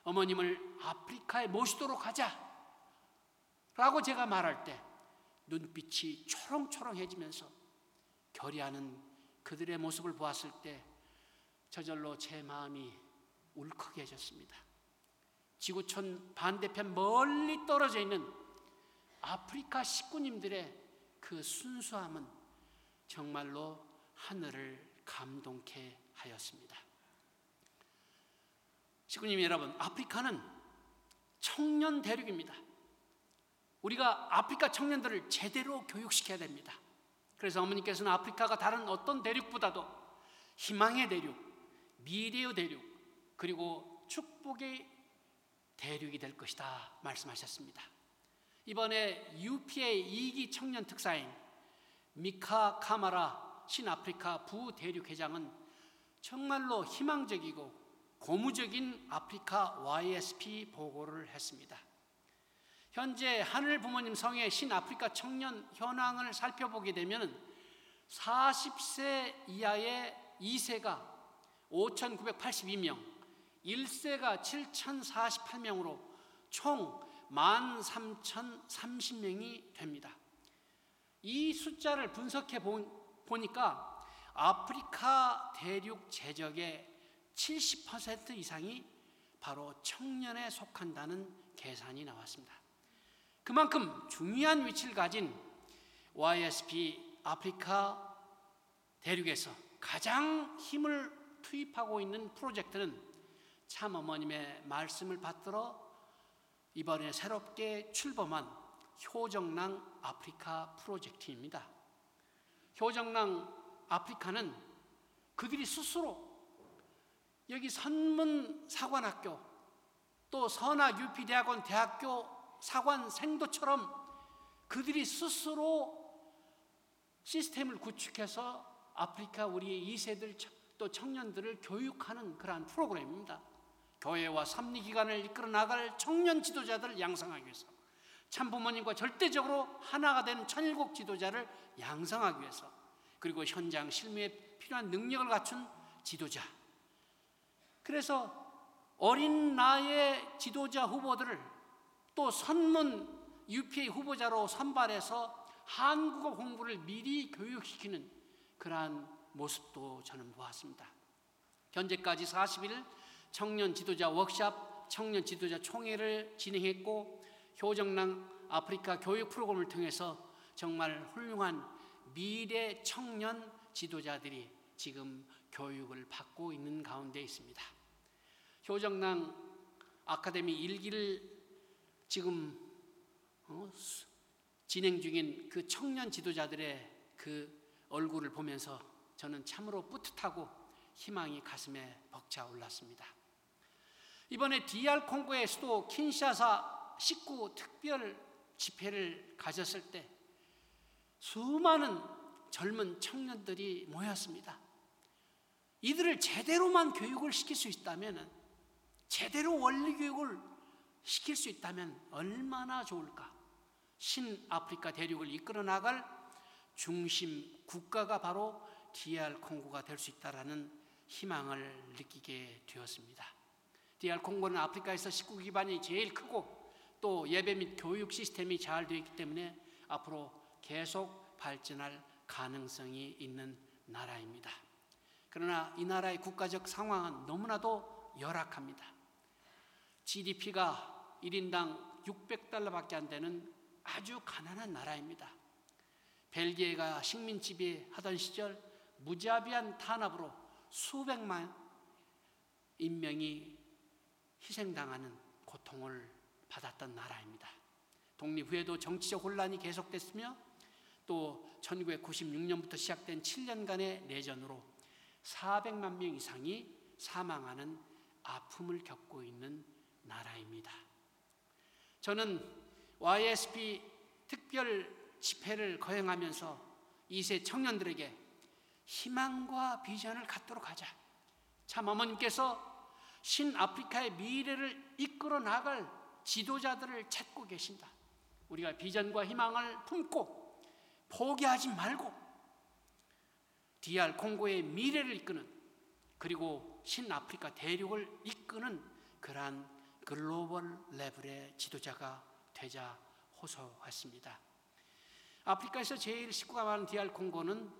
어머님을 아프리카에 모시도록 하자 라고 제가 말할 때 눈빛이 초롱초롱해지면서 결의하는 그들의 모습을 보았을 때 저절로 제 마음이 울컥해졌습니다. 지구촌 반대편 멀리 떨어져 있는 아프리카 식구님들의 그 순수함은 정말로 하늘을 감동케 하였습니다. 식구님 여러분, 아프리카는 청년 대륙입니다. 우리가 아프리카 청년들을 제대로 교육시켜야 됩니다. 그래서 어머니께서는 아프리카가 다른 어떤 대륙보다도 희망의 대륙, 미래의 대륙, 그리고 축복의 대륙이 될 것이다 말씀하셨습니다. 이번에 UPA 2기 청년 특사인 미카 카마라 신아프리카 부대륙회장은 정말로 희망적이고 고무적인 아프리카 YSP 보고를 했습니다. 현재 하늘 부모님 성의 신아프리카 청년 현황을 살펴보게 되면 40세 이하의 2세가 5,982명, 1세가 7,048명으로 총 13,030명이 됩니다. 이 숫자를 분석해 보니까 아프리카 대륙 재적의 70% 이상이 바로 청년에 속한다는 계산이 나왔습니다. 그만큼 중요한 위치를 가진 YSP 아프리카 대륙에서 가장 힘을 투입하고 있는 프로젝트는 참 어머님의 말씀을 받들어 이번에 새롭게 출범한 효정랑 아프리카 프로젝트입니다. 효정랑 아프리카는 그들이 스스로 여기 선문사관학교 또 선악유피대학원 대학교, 사관, 생도처럼 그들이 스스로 시스템을 구축해서 아프리카 우리의 2세들 또 청년들을 교육하는 그러한 프로그램입니다. 교회와 삼리기관을 이끌어 나갈 청년 지도자들을 양성하기 위해서, 참부모님과 절대적으로 하나가 되는 천일국 지도자를 양성하기 위해서, 그리고 현장 실무에 필요한 능력을 갖춘 지도자. 그래서 어린 나이의 지도자 후보들을 또 선문 UPA 후보자로 선발해서 한국어 공부를 미리 교육시키는 그러한 모습도 저는 보았습니다. 현재까지 40일 청년 지도자 워크숍, 청년 지도자 총회를 진행했고, 효정랑 아프리카 교육 프로그램을 통해서 정말 훌륭한 미래 청년 지도자들이 지금 교육을 받고 있는 가운데 있습니다. 효정랑 아카데미 1기를 지금 진행 중인 그 청년 지도자들의 그 얼굴을 보면서 저는 참으로 뿌듯하고 희망이 가슴에 벅차올랐습니다. 이번에 DR 콩고의 수도 킨샤사 19 특별 집회를 가졌을 때 수많은 젊은 청년들이 모였습니다. 이들을 제대로만 교육을 시킬 수 있다면, 제대로 원리 교육을 시킬 수 있다면 얼마나 좋을까. 신아프리카 대륙을 이끌어 나갈 중심 국가가 바로 DR 콩고가 될 수 있다라는 희망을 느끼게 되었습니다. DR 콩고는 아프리카에서 식구 기반이 제일 크고 또 예배 및 교육 시스템이 잘 되어 있기 때문에 앞으로 계속 발전할 가능성이 있는 나라입니다. 그러나 이 나라의 국가적 상황은 너무나도 열악합니다. GDP가 1인당 $600밖에 안 되는 아주 가난한 나라입니다. 벨기에가 식민 지배하던 시절 무자비한 탄압으로 수백만 인명이 희생당하는 고통을 받았던 나라입니다. 독립 후에도 정치적 혼란이 계속됐으며 또 1996년부터 시작된 7년간의 내전으로 400만 명 이상이 사망하는 아픔을 겪고 있는 나라입니다. 저는 YSP 특별 집회를 거행하면서 2세 청년들에게 희망과 비전을 갖도록 하자. 참 어머님께서 신아프리카의 미래를 이끌어 나갈 지도자들을 찾고 계신다. 우리가 비전과 희망을 품고 포기하지 말고 DR 콩고의 미래를 이끄는, 그리고 신아프리카 대륙을 이끄는 그러한 글로벌 레벨의 지도자가 되자 호소했습니다. 아프리카에서 제일 식구가 많은 DR 콩고는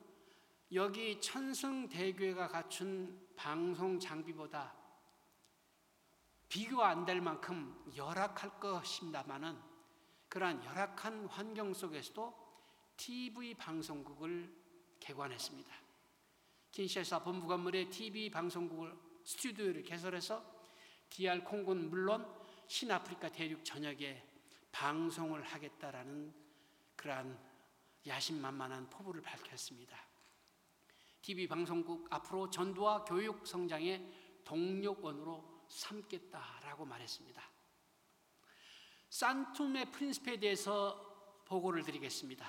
여기 천승대교회가 갖춘 방송 장비보다 비교가 안 될 만큼 열악할 것입니다만은, 그러한 열악한 환경 속에서도 TV 방송국을 개관했습니다. 킨샤사 본부 건물에 TV 방송국을 스튜디오를 개설해서 DR 콩고는 물론 신아프리카 대륙 전역에 방송을 하겠다라는 그러한 야심만만한 포부를 밝혔습니다. TV 방송국 앞으로 전도와 교육 성장의 동력원으로 삼겠다라고 말했습니다. 산투메 프린시페에 대해서 보고를 드리겠습니다.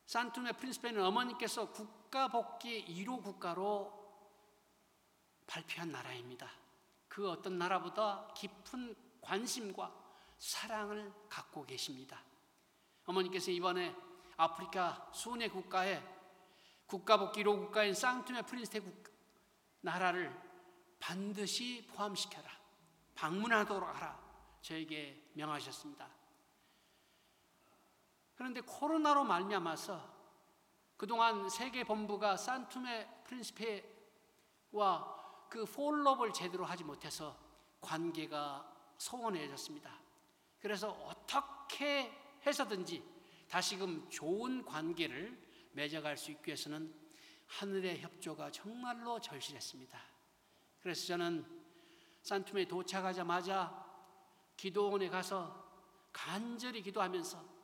산투메 프린시페는 어머니께서 국가복귀 1호 국가로 발표한 나라입니다. 그 어떤 나라보다 깊은 관심과 사랑을 갖고 계십니다. 어머니께서 이번에 아프리카 순회 국가에 국가복귀 1호 국가인 산투메 프린시페 나라를 반드시 포함시켜라, 방문하도록 하라, 저에게 명하셨습니다. 그런데 코로나로 말미암아서 그동안 세계 본부가 산투메 프린시페와 그 폴로업을 제대로 하지 못해서 관계가 소원해졌습니다. 그래서 어떻게 해서든지 다시금 좋은 관계를 맺어갈 수 있기 위해서는 하늘의 협조가 정말로 절실했습니다. 그래서 저는 산투메에 도착하자마자 기도원에 가서 간절히 기도하면서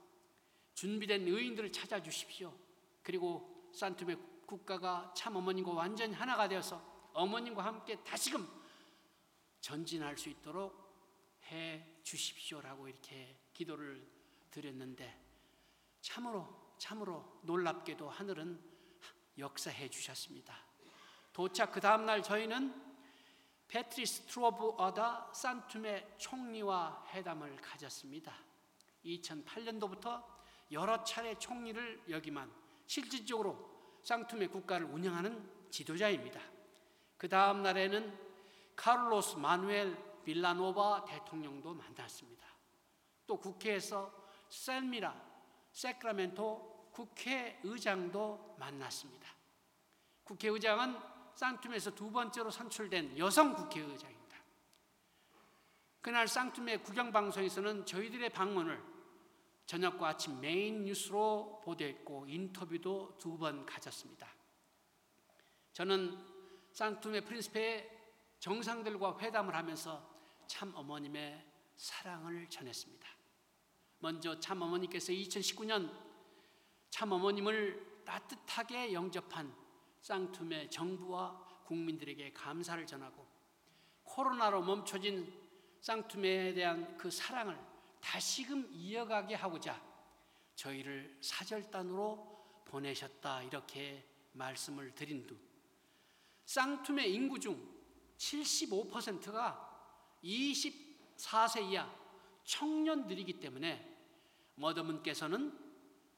준비된 의인들을 찾아주십시오. 그리고 산투메 국가가 참 어머님과 완전히 하나가 되어서 어머님과 함께 다시금 전진할 수 있도록 해 주십시오라고 이렇게 기도를 드렸는데 참으로 참으로 놀랍게도 하늘은 역사해 주셨습니다. 도착 그 다음날 저희는 패트리스 트로브 어다 쌍툼의 총리와 회담을 가졌습니다. 2008년도부터 여러 차례 총리를 역임한 실질적으로 쌍툼의 국가를 운영하는 지도자입니다. 그 다음 날에는 카를로스 마누엘 빌라노바 대통령도 만났습니다. 또 국회에서 셀미라 세크라멘토 국회의장도 만났습니다. 국회의장은 쌍툼에서 두 번째로 선출된 여성 국회의장입니다. 그날 쌍툼의 국영방송에서는 저희들의 방문을 저녁과 아침 메인 뉴스로 보도했고 인터뷰도 2번 가졌습니다. 저는 쌍툼의 프린시페의 정상들과 회담을 하면서 참 어머님의 사랑을 전했습니다. 먼저 참 어머니께서 2019년 참 어머님을 따뜻하게 영접한 쌍툼의 정부와 국민들에게 감사를 전하고 코로나로 멈춰진 쌍툼에 대한 그 사랑을 다시금 이어가게 하고자 저희를 사절단으로 보내셨다, 이렇게 말씀을 드린 후 쌍툼의 인구 중 75%가 24세 이하 청년들이기 때문에 머더문께서는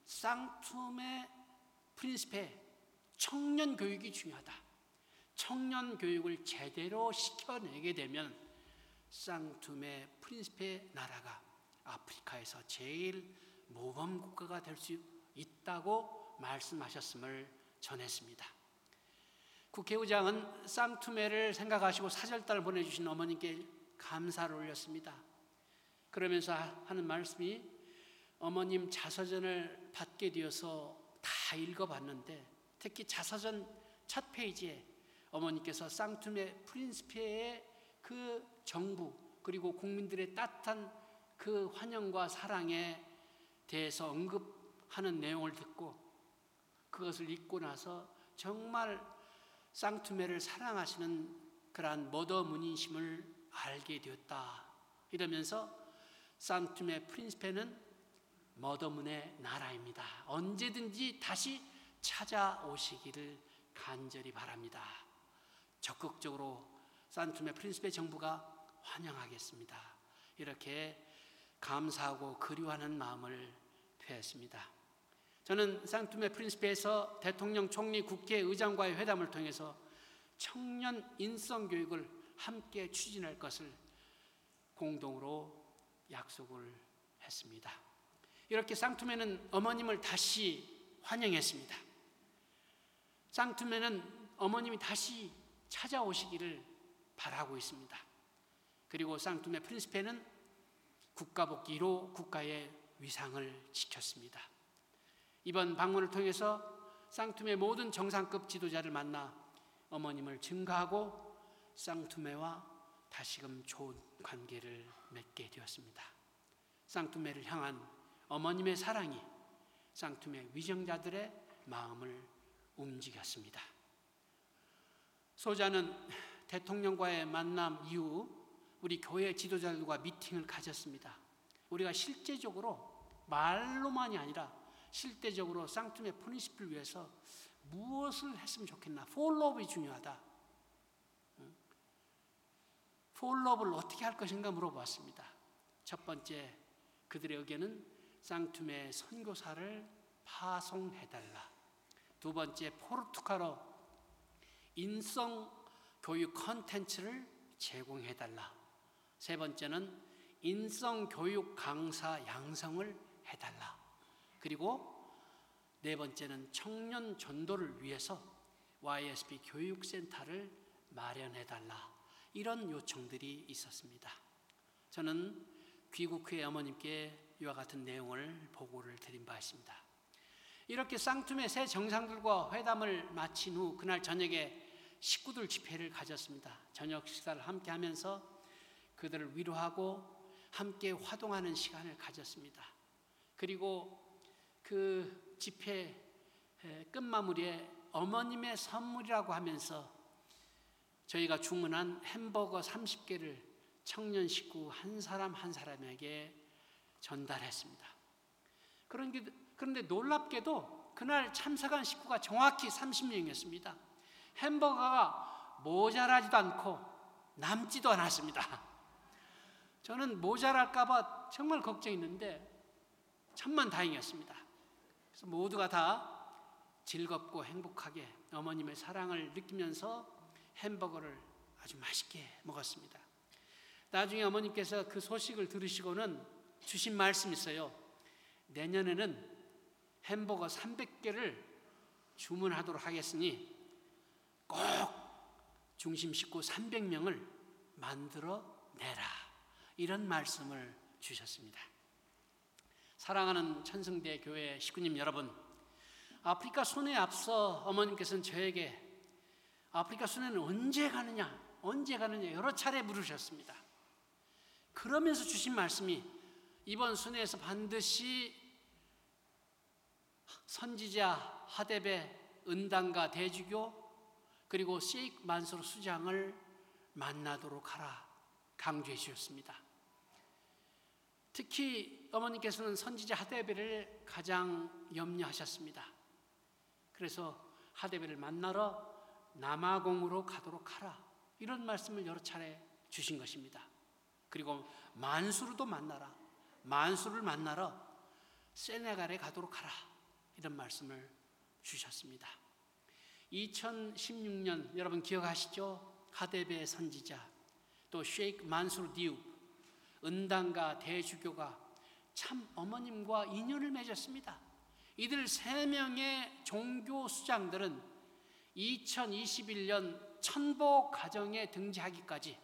쌍툼의 프린시페 청년 교육이 중요하다. 청년 교육을 제대로 시켜내게 되면 쌍툼의 프린시페 나라가 아프리카에서 제일 모범 국가가 될 수 있다고 말씀하셨음을 전했습니다. 국회의장은 쌍투메를 생각하시고 사절단을 보내주신 어머님께 감사를 올렸습니다. 그러면서 하는 말씀이, 어머님 자서전을 받게 되어서 다 읽어봤는데 특히 자서전 첫 페이지에 어머니께서 쌍투메 프린시페의 그 정부 그리고 국민들의 따뜻한 그 환영과 사랑에 대해서 언급하는 내용을 듣고 그것을 읽고 나서 정말 쌍투메를 사랑하시는 그러한 머더문이심을 알게 되었다. 이러면서 쌍투메 프린시페는 머더문의 나라입니다. 언제든지 다시 찾아오시기를 간절히 바랍니다. 적극적으로 쌍투메 프린시페 정부가 환영하겠습니다. 이렇게 감사하고 그리워하는 마음을 표했습니다. 저는 쌍투메 프린시페에서 대통령, 총리, 국회의장과의 회담을 통해서 청년 인성 교육을 함께 추진할 것을 공동으로 약속을 했습니다. 이렇게 쌍투메는 어머님을 다시 환영했습니다. 쌍투메는 어머님이 다시 찾아오시기를 바라고 있습니다. 그리고 쌍투메 프린시페는 국가복귀로 국가의 위상을 지켰습니다. 이번 방문을 통해서 쌍투메 모든 정상급 지도자를 만나 어머님을 증가하고 쌍투메와 다시금 좋은 관계를 맺게 되었습니다. 쌍투메를 향한 어머님의 사랑이 쌍투메 위정자들의 마음을 움직였습니다. 소자는 대통령과의 만남 이후 우리 교회 지도자들과 미팅을 가졌습니다. 우리가 실제적으로 말로만이 아니라 실제적으로 쌍투메 프린시플을 위해서 무엇을 했으면 좋겠나? 폴로업이 중요하다. 폴로업을 어떻게 할 것인가 물어봤습니다. 첫 번째, 그들의 의견은 쌍투메 선교사를 파송해달라. 두 번째, 포르투갈어 인성 교육 컨텐츠를 제공해달라. 세 번째는 인성 교육 강사 양성을 해달라. 그리고 네 번째는 청년 전도를 위해서 YSP 교육센터를 마련해달라. 이런 요청들이 있었습니다. 저는 귀국회 어머님께 이와 같은 내용을 보고를 드린 바 있습니다. 이렇게 쌍투메 새 정상들과 회담을 마친 후 그날 저녁에 식구들 집회를 가졌습니다. 저녁 식사를 함께 하면서 그들을 위로하고 함께 화동하는 시간을 가졌습니다. 그리고 그 집회 끝마무리에 어머님의 선물이라고 하면서 저희가 주문한 햄버거 30개를 청년 식구 한 사람 한 사람에게 전달했습니다. 그런 게 그런데 놀랍게도 그날 참석한 식구가 정확히 30명이었습니다. 햄버거가 모자라지도 않고 남지도 않았습니다. 저는 모자랄까 봐 정말 걱정했는데 천만다행이었습니다. 그래서 모두가 다 즐겁고 행복하게 어머님의 사랑을 느끼면서 햄버거를 아주 맛있게 먹었습니다. 나중에 어머님께서 그 소식을 들으시고는 주신 말씀이 있어요. 내년에는 햄버거 300개를 주문하도록 하겠으니 꼭 중심 식구 300명을 만들어 내라. 이런 말씀을 주셨습니다. 사랑하는 천성대 교회 식구님 여러분, 아프리카 순회에 앞서 어머님께서는 저에게 아프리카 순회는 언제 가느냐 여러 차례 물으셨습니다. 그러면서 주신 말씀이 이번 순회에서 반드시 선지자 하데베 은단과 대주교 그리고 셰이크 만수르 수장을 만나도록 하라 강조해 주셨습니다. 특히 어머니께서는 선지자 하데베를 가장 염려하셨습니다. 그래서 하데베를 만나러 남아공으로 가도록 하라 이런 말씀을 여러 차례 주신 것입니다. 그리고 만수르도 만나라, 만수르를 만나러 세네갈에 가도록 하라 이런 말씀을 주셨습니다. 2016년 여러분 기억하시죠? 하데베 선지자 또 셰이크 만수르 디웁 은단과 대주교가 참 어머님과 인연을 맺었습니다. 이들 3명의 종교 수장들은 2021년 천복 가정에 등재하기까지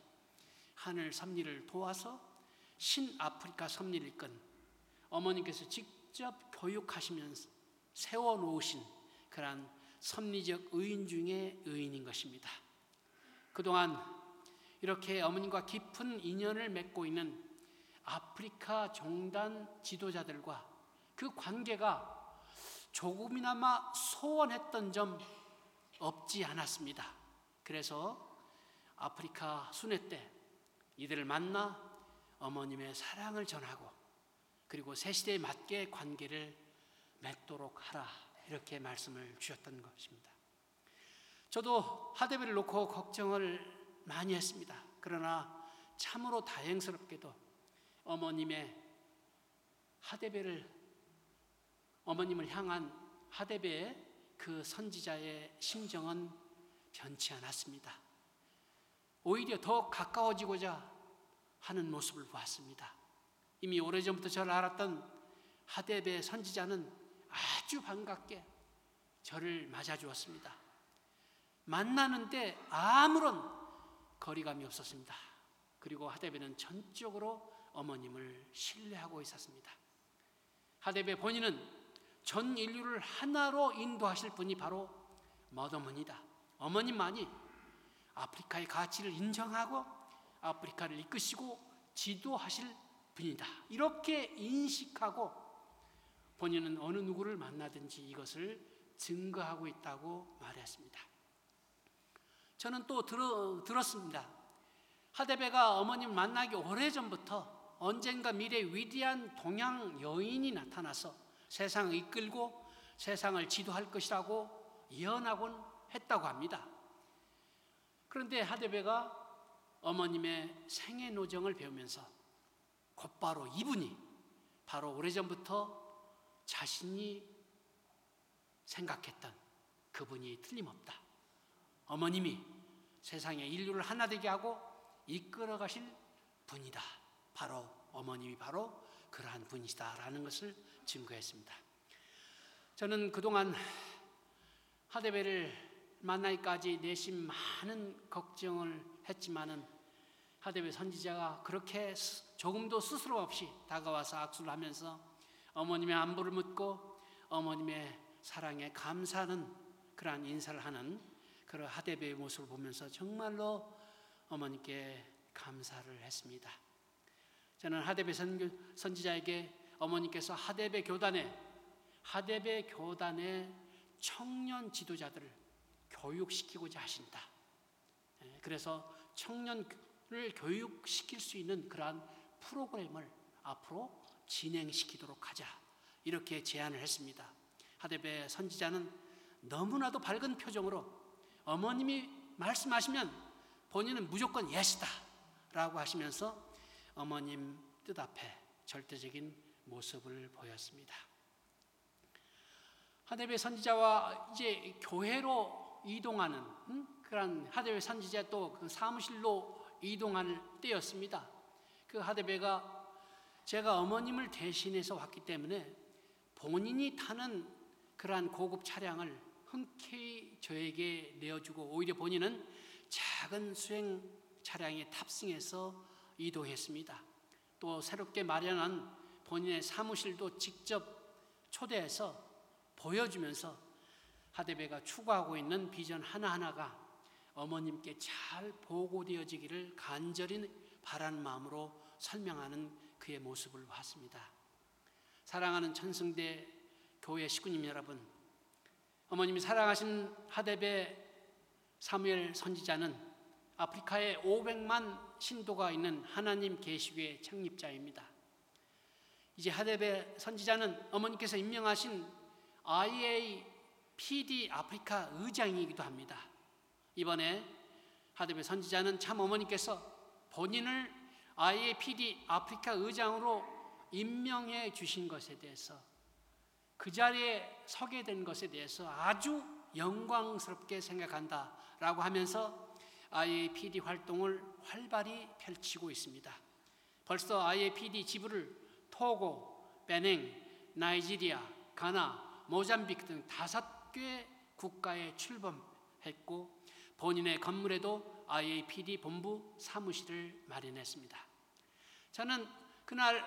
하늘 섭리를 도와서 신아프리카 섭리를 이끈 어머님께서 직접 교육하시면서 세워놓으신 그러한 섭리적 의인 중에 의인인 것입니다. 그동안 이렇게 어머님과 깊은 인연을 맺고 있는 아프리카 종단 지도자들과 그 관계가 조금이나마 소원했던 점 없지 않았습니다. 그래서 아프리카 순회 때 이들을 만나 어머님의 사랑을 전하고 그리고 새 시대에 맞게 관계를 맺도록 하라 이렇게 말씀을 주셨던 것입니다. 저도 하데베를 놓고 걱정을 많이 했습니다. 그러나 참으로 다행스럽게도 어머님을 향한 하데베의 그 선지자의 심정은 변치 않았습니다. 오히려 더 가까워지고자 하는 모습을 보았습니다. 이미 오래전부터 저를 알았던 하데베 선지자는 아주 반갑게 저를 맞아주었습니다. 만나는데 아무런 거리감이 없었습니다. 그리고 하데베는 전적으로 어머님을 신뢰하고 있었습니다. 하데베 본인은 전 인류를 하나로 인도하실 분이 바로 머더문이다. 어머님만이 아프리카의 가치를 인정하고 아프리카를 이끄시고 지도하실 분이다. 이렇게 인식하고 본인은 어느 누구를 만나든지 이것을 증거하고 있다고 말했습니다. 저는 또 들었습니다. 하데베가 어머님 만나기 오래전부터 언젠가 미래의 위대한 동양 여인이 나타나서 세상을 이끌고 세상을 지도할 것이라고 예언하곤 했다고 합니다. 그런데 하데베가 어머님의 생애 노정을 배우면서 곧바로 이분이 바로 오래전부터 자신이 생각했던 그분이 틀림없다. 어머님이 세상에 인류를 하나 되게 하고 이끌어 가실 분이다. 바로 어머님이 바로 그러한 분이시다라는 것을 증거했습니다. 저는 그동안 하데베를 만나기까지 내심 많은 걱정을 했지만은 하데베 선지자가 그렇게 조금도 스스럼 없이 다가와서 악수를 하면서 어머님의 안부를 묻고 어머님의 사랑에 감사하는 그러한 인사를 하는 그런 하데베의 모습을 보면서 정말로 어머니께 감사를 했습니다. 저는 하데베 선지자에게 어머니께서 하데베 교단의 청년 지도자들을 교육시키고자 하신다. 그래서 청년을 교육시킬 수 있는 그러한 프로그램을 앞으로 진행시키도록 하자. 이렇게 제안을 했습니다. 하데베 선지자는 너무나도 밝은 표정으로 어머님이 말씀하시면 본인은 무조건 예스다 라고 하시면서 어머님 뜻 앞에 절대적인 모습을 보였습니다. 하데베 선지자와 이제 교회로 이동하는 그런 하데베 선지자 또 그 사무실로 이동할 때였습니다. 그 하데베가 제가 어머님을 대신해서 왔기 때문에 본인이 타는 그러한 고급 차량을 흔쾌히 저에게 내어주고 오히려 본인은 작은 수행 차량에 탑승해서 이동했습니다. 또 새롭게 마련한 본인의 사무실도 직접 초대해서 보여주면서 하데베가 추구하고 있는 비전 하나하나가 어머님께 잘 보고되어지기를 간절히 바라는 마음으로 설명하는 그의 모습을 봤습니다. 사랑하는 천승대 교회 식구님 여러분, 어머님이 사랑하신 하데베 사무엘 선지자는 아프리카에 500만 신도가 있는 하나님 계시교회 창립자입니다. 이제 하데베 선지자는 어머니께서 임명하신 IAPD 아프리카 의장이기도 합니다. 이번에 하데베 선지자는 참 어머니께서 본인을 IAPD 아프리카 의장으로 임명해 주신 것에 대해서 그 자리에 서게 된 것에 대해서 아주 영광스럽게 생각한다라고 하면서 IAPD 활동을 활발히 펼치고 있습니다. 벌써 IAPD 지부를 토고, 베닝, 나이지리아, 가나, 모잠비크 등 5개 국가에 출범했고 본인의 건물에도 IAPD 본부 사무실을 마련했습니다. 저는 그날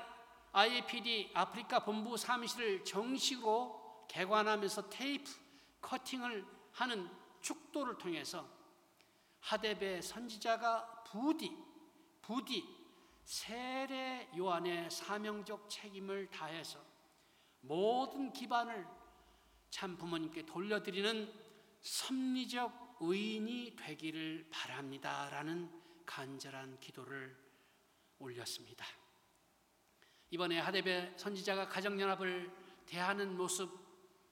IAPD 아프리카 본부 사무실을 정식으로 개관하면서 테이프 커팅을 하는 축도를 통해서 하데베 선지자가 부디 세례 요한의 사명적 책임을 다해서 모든 기반을 참 부모님께 돌려드리는 섭리적 의인이 되기를 바랍니다라는 간절한 기도를 올렸습니다. 이번에 하데베 선지자가 가정연합을 대하는 모습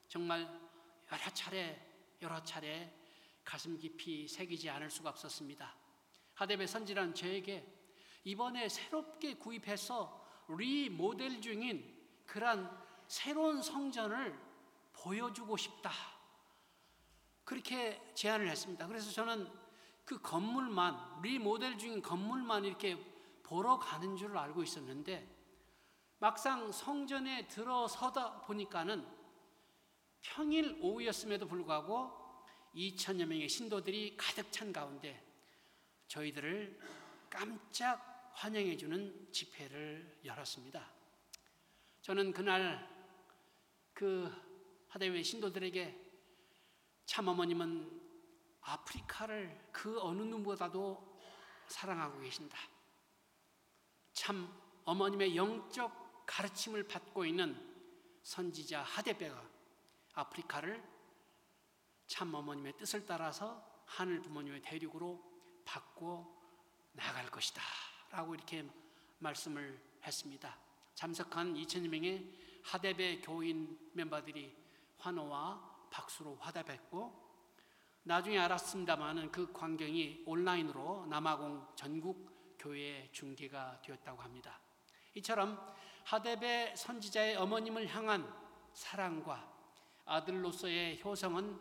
정말 여러 차례 가슴 깊이 새기지 않을 수가 없었습니다. 하데베 선지자는 저에게 이번에 새롭게 구입해서 리모델 중인 그러한 새로운 성전을 보여주고 싶다, 그렇게 제안을 했습니다. 그래서 저는 그 건물만, 리모델 중인 건물만 이렇게 보러 가는 줄 알고 있었는데 막상 성전에 들어서다 보니까는 평일 오후였음에도 불구하고 2,000여 명의 신도들이 가득 찬 가운데 저희들을 깜짝 환영해 주는 집회를 열었습니다. 저는 그날 그 하데베 신도들에게 참 어머님은 아프리카를 그 어느 누구보다도 사랑하고 계신다. 참 어머님의 영적 가르침을 받고 있는 선지자 하데베가 아프리카를 참 어머님의 뜻을 따라서 하늘 부모님의 대륙으로 바꿔 나갈 것이다 라고 이렇게 말씀을 했습니다. 참석한 2,000여 명의 하데베 교인 멤버들이 환호와 박수로 화답했고 나중에 알았습니다마는 그 광경이 온라인으로 남아공 전국 교회에 중계가 되었다고 합니다. 이처럼 하데베 선지자의 어머님을 향한 사랑과 아들로서의 효성은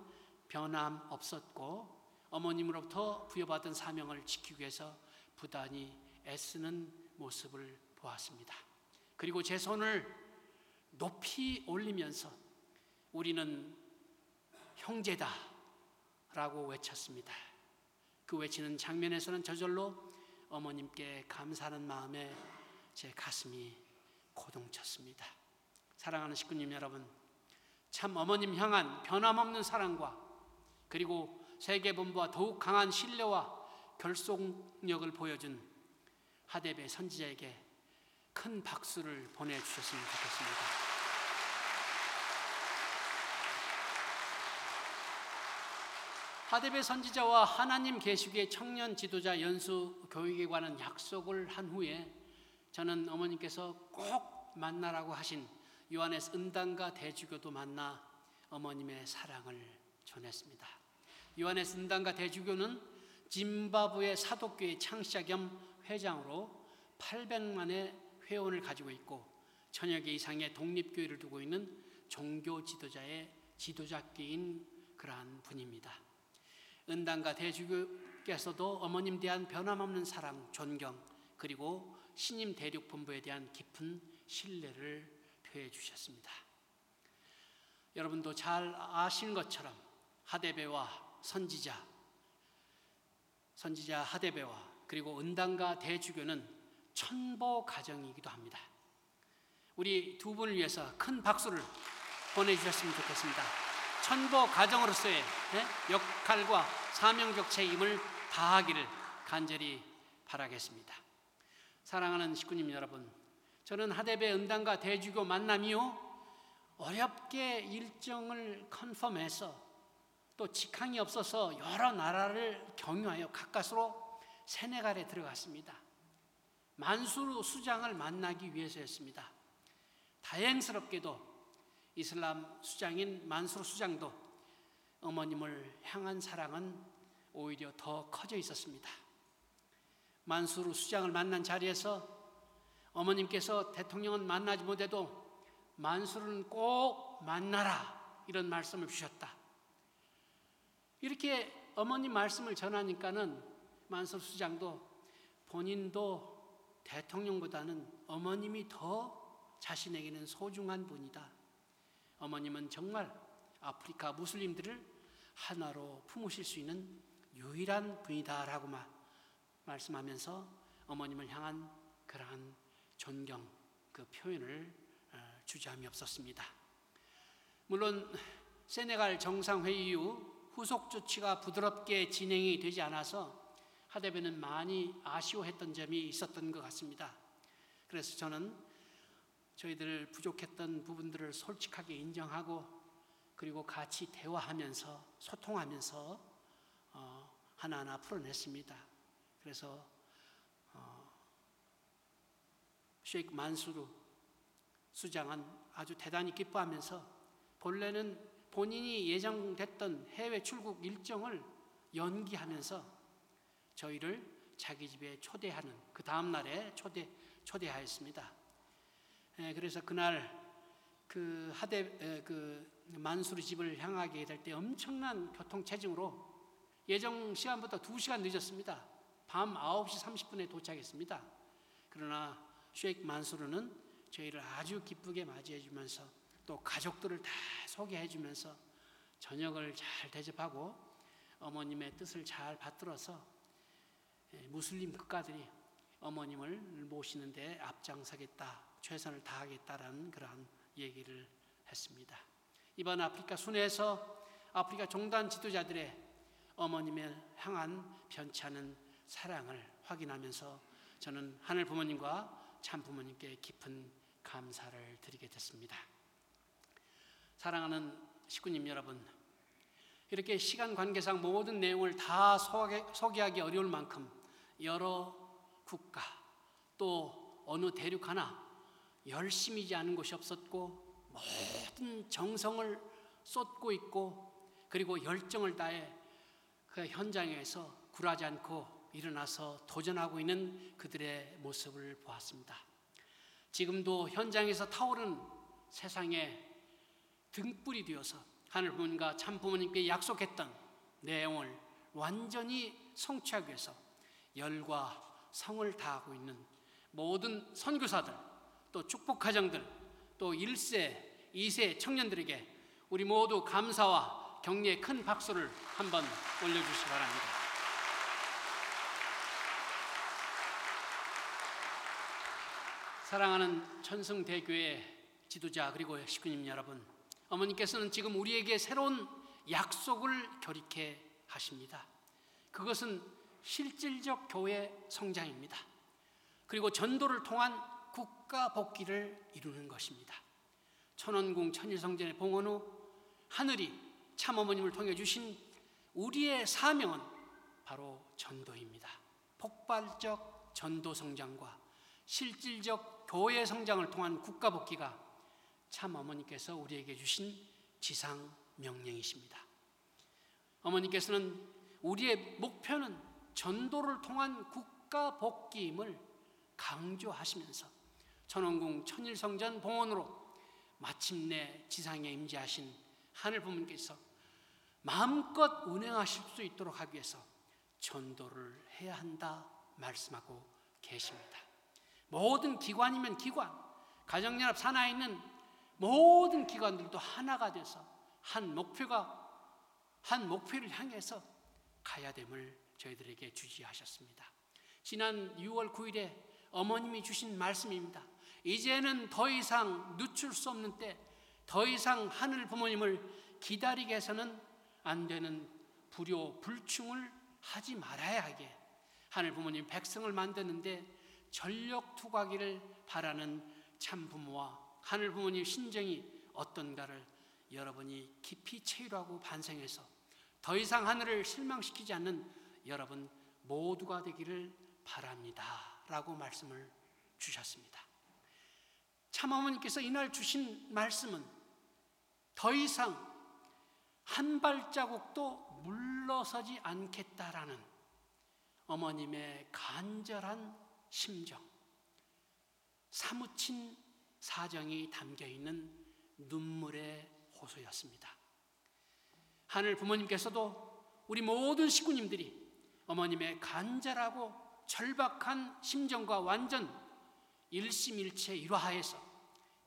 변함없었고 어머님으로부터 부여받은 사명을 지키기 위해서 부단히 애쓰는 모습을 보았습니다. 그리고 제 손을 높이 올리면서 우리는 형제다 라고 외쳤습니다. 그 외치는 장면에서는 저절로 어머님께 감사하는 마음에 제 가슴이 고동쳤습니다. 사랑하는 식구님 여러분, 참 어머님 향한 변함없는 사랑과 그리고 세계본부와 더욱 강한 신뢰와 결속력을 보여준 하데베 선지자에게 큰 박수를 보내주셨으면 좋겠습니다. 하데베 선지자와 하나님 계시교회 청년 지도자 연수 교육에 관한 약속을 한 후에 저는 어머님께서 꼭 만나라고 하신 요한에서 은당과 대주교도 만나 어머님의 사랑을 전했습니다. 요한에서 은당과 대주교는 짐바브웨 사독교회 창시자 겸 회장으로 800만의 회원을 가지고 있고 천여 개 이상의 독립교회를 두고 있는 종교 지도자의 지도자교인 그러한 분입니다. 은당과 대주교께서도 어머님 대한 변함없는 사랑, 존경, 그리고 신임 대륙 본부에 대한 깊은 신뢰를 표해 주셨습니다. 여러분도 잘 아시는 것처럼 하데베와 선지자 하데베와 그리고 은당과 대주교는 천보 가정이기도 합니다. 우리 두 분을 위해서 큰 박수를 보내주셨으면 좋겠습니다. 천보 가정으로서의 역할과 사명적 책임을 다하기를 간절히 바라겠습니다. 사랑하는 식구님 여러분, 저는 하데베 은당과 대주교 만남 이후 어렵게 일정을 컨펌해서 또 직항이 없어서 여러 나라를 경유하여 가까스로 세네갈에 들어갔습니다. 만수르 수장을 만나기 위해서였습니다. 다행스럽게도 이슬람 수장인 만수르 수장도 어머님을 향한 사랑은 오히려 더 커져 있었습니다. 만수르 수장을 만난 자리에서 어머님께서 대통령은 만나지 못해도 만수르는 꼭 만나라 이런 말씀을 주셨다. 이렇게 어머님 말씀을 전하니까는 만수르 수장도 본인도 대통령보다는 어머님이 더 자신에게는 소중한 분이다. 어머님은 정말 아프리카 무슬림들을 하나로 품으실 수 있는 유일한 분이다라고 말씀하면서 어머님을 향한 그러한 존경, 그 표현을 주저함이 없었습니다. 물론 세네갈 정상회의 이후 후속 조치가 부드럽게 진행이 되지 않아서 하데베는 많이 아쉬워했던 점이 있었던 것 같습니다. 그래서 저는 저희들 부족했던 부분들을 솔직하게 인정하고 그리고 같이 대화하면서 소통하면서 하나하나 풀어냈습니다. 그래서 셰이크 만수르 수장은 아주 대단히 기뻐하면서 본래는 본인이 예정됐던 해외 출국 일정을 연기하면서 저희를 자기 집에 초대하는 그 다음 날에 초대하였습니다. 그래서 그날 그 만수르 집을 향하게 될 때 엄청난 교통 체증으로 예정 시간보다 2시간 늦었습니다. 밤 9시 30분에 도착했습니다. 그러나 셰이크 만수르는 저희를 아주 기쁘게 맞이해 주면서 또 가족들을 다 소개해 주면서 저녁을 잘 대접하고 어머님의 뜻을 잘 받들어서 무슬림 국가들이 어머님을 모시는 데 앞장서겠다, 최선을 다하겠다라는 그러한 얘기를 했습니다. 이번 아프리카 순회에서 아프리카 종단 지도자들의 어머님을 향한 변치 않은 사랑을 확인하면서 저는 하늘 부모님과 참 부모님께 깊은 감사를 드리게 됐습니다. 사랑하는 식구님 여러분, 이렇게 시간 관계상 모든 내용을 다 소개하기 어려울 만큼 여러 국가 또 어느 대륙 하나 열심이지 않은 곳이 없었고 모든 정성을 쏟고 있고 그리고 열정을 다해 그 현장에서 굴하지 않고 일어나서 도전하고 있는 그들의 모습을 보았습니다. 지금도 현장에서 타오르는 세상에 등불이 되어서 하늘 부모님과 참 부모님께 약속했던 내용을 완전히 성취하기 위해서 열과 성을 다하고 있는 모든 선교사들 또 축복가정들 또 1세, 2세 청년들에게 우리 모두 감사와 격려의 큰 박수를 한번 올려주시기 바랍니다. 사랑하는 천성대교회 지도자 그리고 식구님 여러분, 어머니께서는 지금 우리에게 새로운 약속을 결의케 하십니다. 그것은 실질적 교회 성장입니다. 그리고 전도를 통한 국가 복귀를 이루는 것입니다. 천원궁 천일성전의 봉헌 후 하늘이 참어머님을 통해 주신 우리의 사명은 바로 전도입니다. 폭발적 전도 성장과 실질적 교회 성장을 통한 국가 복귀가 참 어머니께서 우리에게 주신 지상 명령이십니다. 어머니께서는 우리의 목표는 전도를 통한 국가 복귀임을 강조하시면서 천원궁 천일성전 봉헌으로 마침내 지상에 임재하신 하늘 부모님께서 마음껏 운행하실 수 있도록 하기 위해서 전도를 해야 한다 말씀하고 계십니다. 모든 기관이면 기관, 가정연합 산하에 있는 모든 기관들도 하나가 돼서 한 목표를 향해서 가야 됨을 저희들에게 주지하셨습니다. 지난 6월 9일에 어머님이 주신 말씀입니다. 이제는 더 이상 늦출 수 없는 때, 더 이상 하늘 부모님을 기다리게 해서는 안 되는 불효, 불충을 하지 말아야 하게 하늘 부모님 백성을 만드는데 전력 투구하기를 바라는 참 부모와 하늘 부모님 심정이 어떤가를 여러분이 깊이 체휼하고 반성해서 더 이상 하늘을 실망시키지 않는 여러분 모두가 되기를 바랍니다 라고 말씀을 주셨습니다. 참 어머니께서 이날 주신 말씀은 더 이상 한 발자국도 물러서지 않겠다라는 어머님의 간절한 심정, 사무친 사정이 담겨있는 눈물의 호소였습니다. 하늘 부모님께서도 우리 모든 식구님들이 어머님의 간절하고 절박한 심정과 완전 일심일체 일화하에서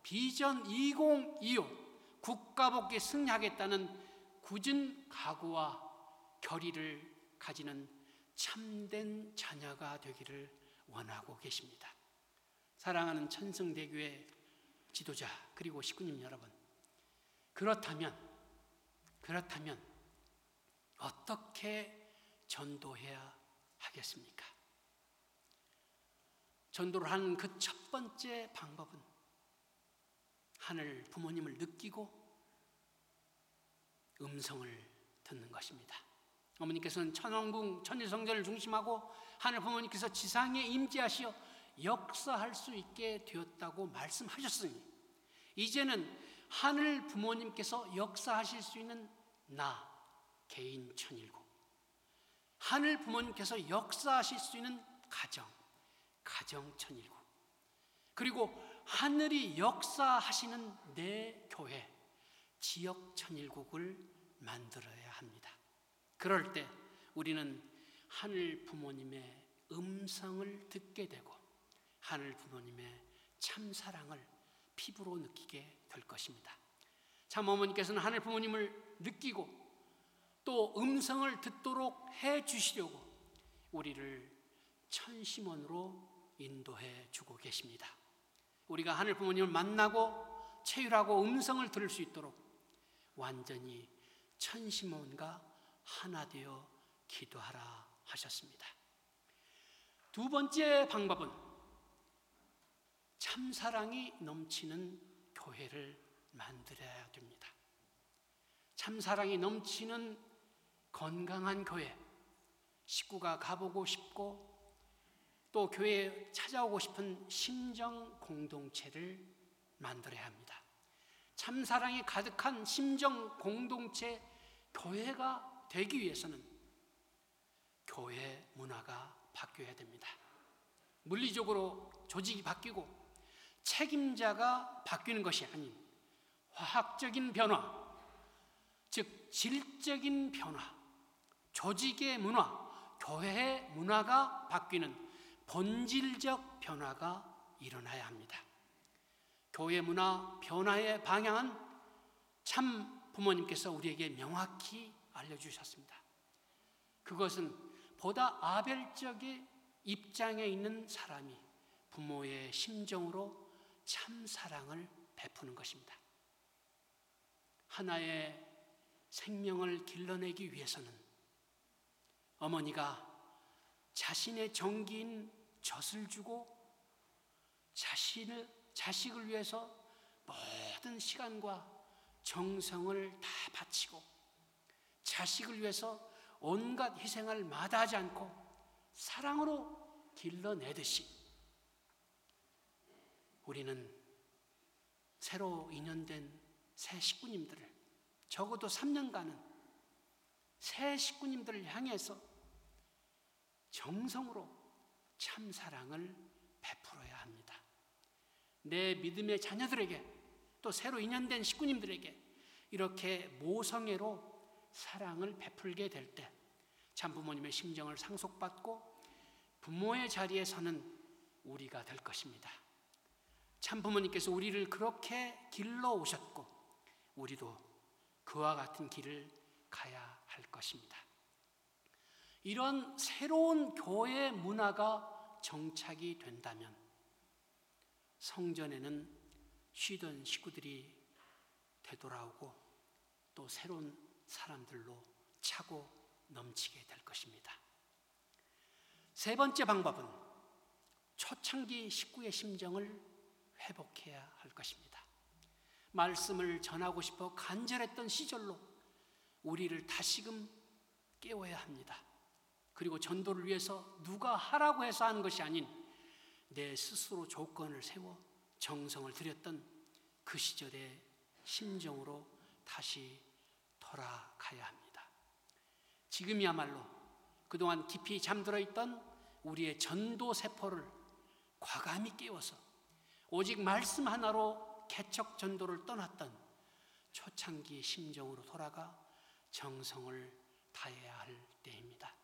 비전 2025 국가복귀 승리하겠다는 굳은 각오와 결의를 가지는 참된 자녀가 되기를 원하고 계십니다. 사랑하는 천성대교회 지도자 그리고 식구님 여러분, 그렇다면 어떻게 전도해야 하겠습니까? 전도를 하는 그 첫 번째 방법은 하늘 부모님을 느끼고 음성을 듣는 것입니다. 어머니께서는 천왕궁 천일성전을 중심하고 하늘 부모님께서 지상에 임재하시어 역사할 수 있게 되었다고 말씀하셨으니 이제는 하늘 부모님께서 역사하실 수 있는 나 개인 천일국, 하늘 부모님께서 역사하실 수 있는 가정 천일국, 그리고 하늘이 역사하시는 내 교회 지역 천일국을 만들어야 합니다. 그럴 때 우리는 하늘 부모님의 음성을 듣게 되고 하늘 부모님의 참사랑을 피부로 느끼게 될 것입니다. 참 어머니께서는 하늘 부모님을 느끼고 또 음성을 듣도록 해 주시려고 우리를 천심원으로 인도해 주고 계십니다. 우리가 하늘 부모님을 만나고 체휼하고 음성을 들을 수 있도록 완전히 천심원과 하나 되어 기도하라 하셨습니다. 두 번째 방법은 참사랑이 넘치는 교회를 만들어야 됩니다. 참사랑이 넘치는 건강한 교회, 식구가 가보고 싶고 또 교회에 찾아오고 싶은 심정 공동체를 만들어야 합니다. 참사랑이 가득한 심정 공동체 교회가 되기 위해서는 교회 문화가 바뀌어야 됩니다. 물리적으로 조직이 바뀌고 책임자가 바뀌는 것이 아닌 화학적인 변화, 즉 질적인 변화, 조직의 문화, 교회의 문화가 바뀌는 본질적 변화가 일어나야 합니다. 교회 문화 변화의 방향은 참 부모님께서 우리에게 명확히 알려주셨습니다. 그것은 보다 아벨적인 입장에 있는 사람이 부모의 심정으로 참 사랑을 베푸는 것입니다. 하나의 생명을 길러내기 위해서는 어머니가 자신의 정기인 젖을 주고 자식을 위해서 모든 시간과 정성을 다 바치고 자식을 위해서 온갖 희생을 마다하지 않고 사랑으로 길러내듯이 우리는 새로 인연된 새 식구님들을, 적어도 3년간은 새 식구님들을 향해서 정성으로 참사랑을 베풀어야 합니다. 내 믿음의 자녀들에게, 또 새로 인연된 식구님들에게 이렇게 모성애로 사랑을 베풀게 될 때 참부모님의 심정을 상속받고 부모의 자리에 서는 우리가 될 것입니다. 참부모님께서 우리를 그렇게 길러 오셨고 우리도 그와 같은 길을 가야 할 것입니다. 이런 새로운 교회 문화가 정착이 된다면 성전에는 쉬던 식구들이 되돌아오고 또 새로운 사람들로 차고 넘치게 될 것입니다. 세 번째 방법은 초창기 식구의 심정을 회복해야 할 것입니다. 말씀을 전하고 싶어 간절했던 시절로 우리를 다시금 깨워야 합니다. 그리고 전도를 위해서 누가 하라고 해서 하는 것이 아닌 내 스스로 조건을 세워 정성을 들였던 그 시절의 심정으로 다시 돌아가야 합니다. 지금이야말로 그동안 깊이 잠들어 있던 우리의 전도 세포를 과감히 깨워서 오직 말씀 하나로 개척 전도를 떠났던 초창기 심정으로 돌아가 정성을 다해야 할 때입니다.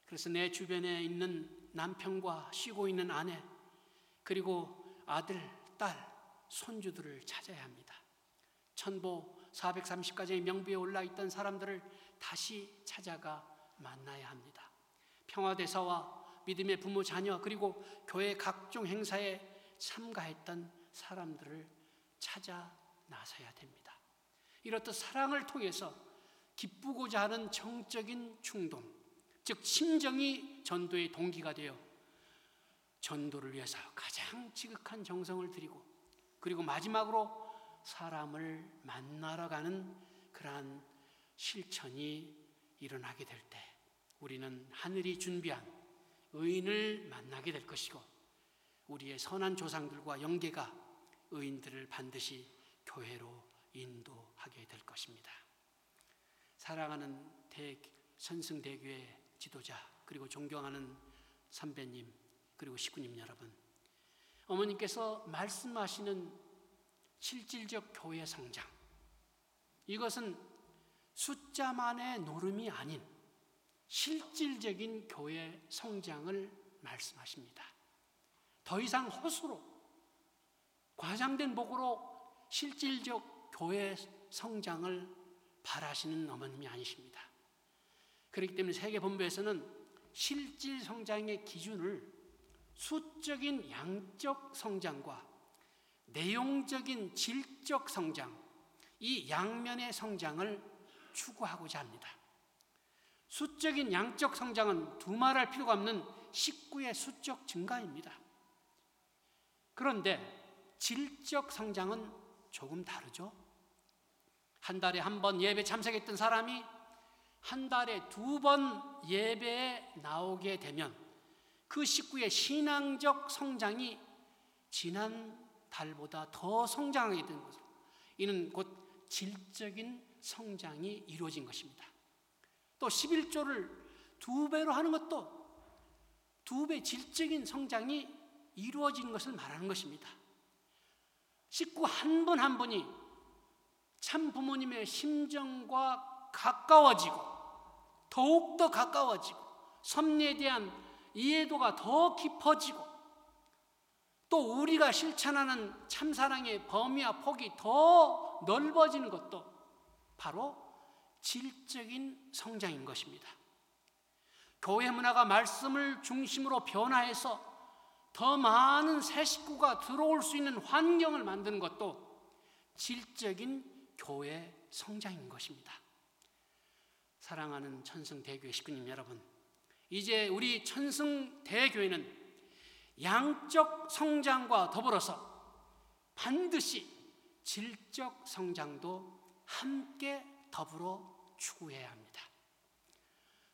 그래서 내 주변에 있는 남편과 쉬고 있는 아내, 그리고 아들, 딸, 손주들을 찾아야 합니다. 천보 430가지의 명부에 올라있던 사람들을 다시 찾아가 만나야 합니다. 평화대사와 믿음의 부모, 자녀, 그리고 교회 각종 행사에 참가했던 사람들을 찾아 나서야 됩니다. 이렇듯 사랑을 통해서 기쁘고자 하는 정적인 충동, 즉 심정이 전도의 동기가 되어 전도를 위해서 가장 지극한 정성을 들이고, 그리고 마지막으로 사람을 만나러 가는 그러한 실천이 일어나게 될 때 우리는 하늘이 준비한 의인을 만나게 될 것이고, 우리의 선한 조상들과 영계가 의인들을 반드시 교회로 인도하게 될 것입니다. 사랑하는 선승대교회 지도자, 그리고 존경하는 선배님, 그리고 식구님 여러분, 어머님께서 말씀하시는 실질적 교회 성장, 이것은 숫자만의 노름이 아닌 실질적인 교회 성장을 말씀하십니다. 더 이상 허수로 과장된 복으로 실질적 교회 성장을 바라시는 어머님이 아니십니다. 그렇기 때문에 세계본부에서는 실질 성장의 기준을 수적인 양적 성장과 내용적인 질적 성장, 이 양면의 성장을 추구하고자 합니다. 수적인 양적 성장은 두말할 필요가 없는 식구의 수적 증가입니다. 그런데 질적 성장은 조금 다르죠. 한 달에 한 번 예배 참석했던 사람이 한 달에 2번 예배에 나오게 되면 그 식구의 신앙적 성장이 지난 달보다 더 성장하게 되는 것으로, 이는 곧 질적인 성장이 이루어진 것입니다. 또 11조를 2배로 하는 것도 2배 질적인 성장이 이루어진 것을 말하는 것입니다. 식구 한 분 한 분이 참 부모님의 심정과 가까워지고, 더욱더 가까워지고, 섭리에 대한 이해도가 더 깊어지고, 또 우리가 실천하는 참사랑의 범위와 폭이 더 넓어지는 것도 바로 질적인 성장인 것입니다. 교회 문화가 말씀을 중심으로 변화해서 더 많은 새 식구가 들어올 수 있는 환경을 만드는 것도 질적인 교회 성장인 것입니다. 사랑하는 천승대교회 식구님 여러분, 이제 우리 천승대교회는 양적 성장과 더불어서 반드시 질적 성장도 함께 더불어 추구해야 합니다.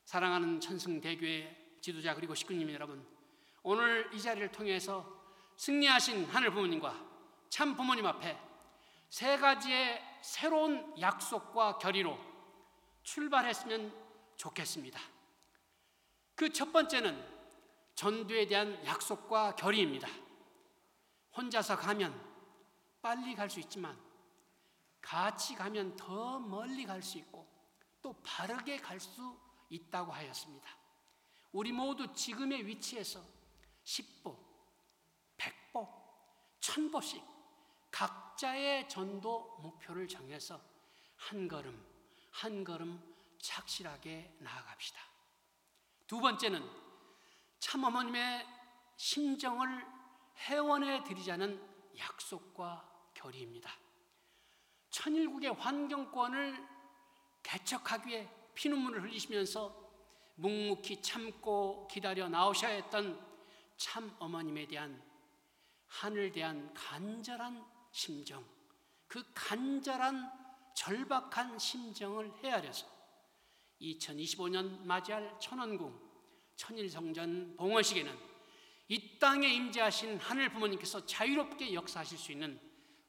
사랑하는 천승대교회 지도자 그리고 식구님 여러분, 오늘 이 자리를 통해서 승리하신 하늘 부모님과 참 부모님 앞에 세 가지의 새로운 약속과 결의로 출발했으면 좋겠습니다. 그 첫 번째는 전도에 대한 약속과 결의입니다. 혼자서 가면 빨리 갈 수 있지만 같이 가면 더 멀리 갈 수 있고 또 바르게 갈 수 있다고 하였습니다. 우리 모두 지금의 위치에서 10보, 100보, 1000보씩 각자의 전도 목표를 정해서 한 걸음 한 걸음 착실하게 나아갑시다. 두 번째는 참 어머님의 심정을 회원해 드리자는 약속과 결의입니다. 천일국의 환경권을 개척하기 위해 피눈물을 흘리시면서 묵묵히 참고 기다려 나오셔야 했던 참 어머님에 대한 하늘 대한 간절한 심정, 그 간절한 절박한 심정을 헤아려서 2025년 맞이할 천원궁 천일성전 봉헌식에는 이 땅에 임재하신 하늘 부모님께서 자유롭게 역사하실 수 있는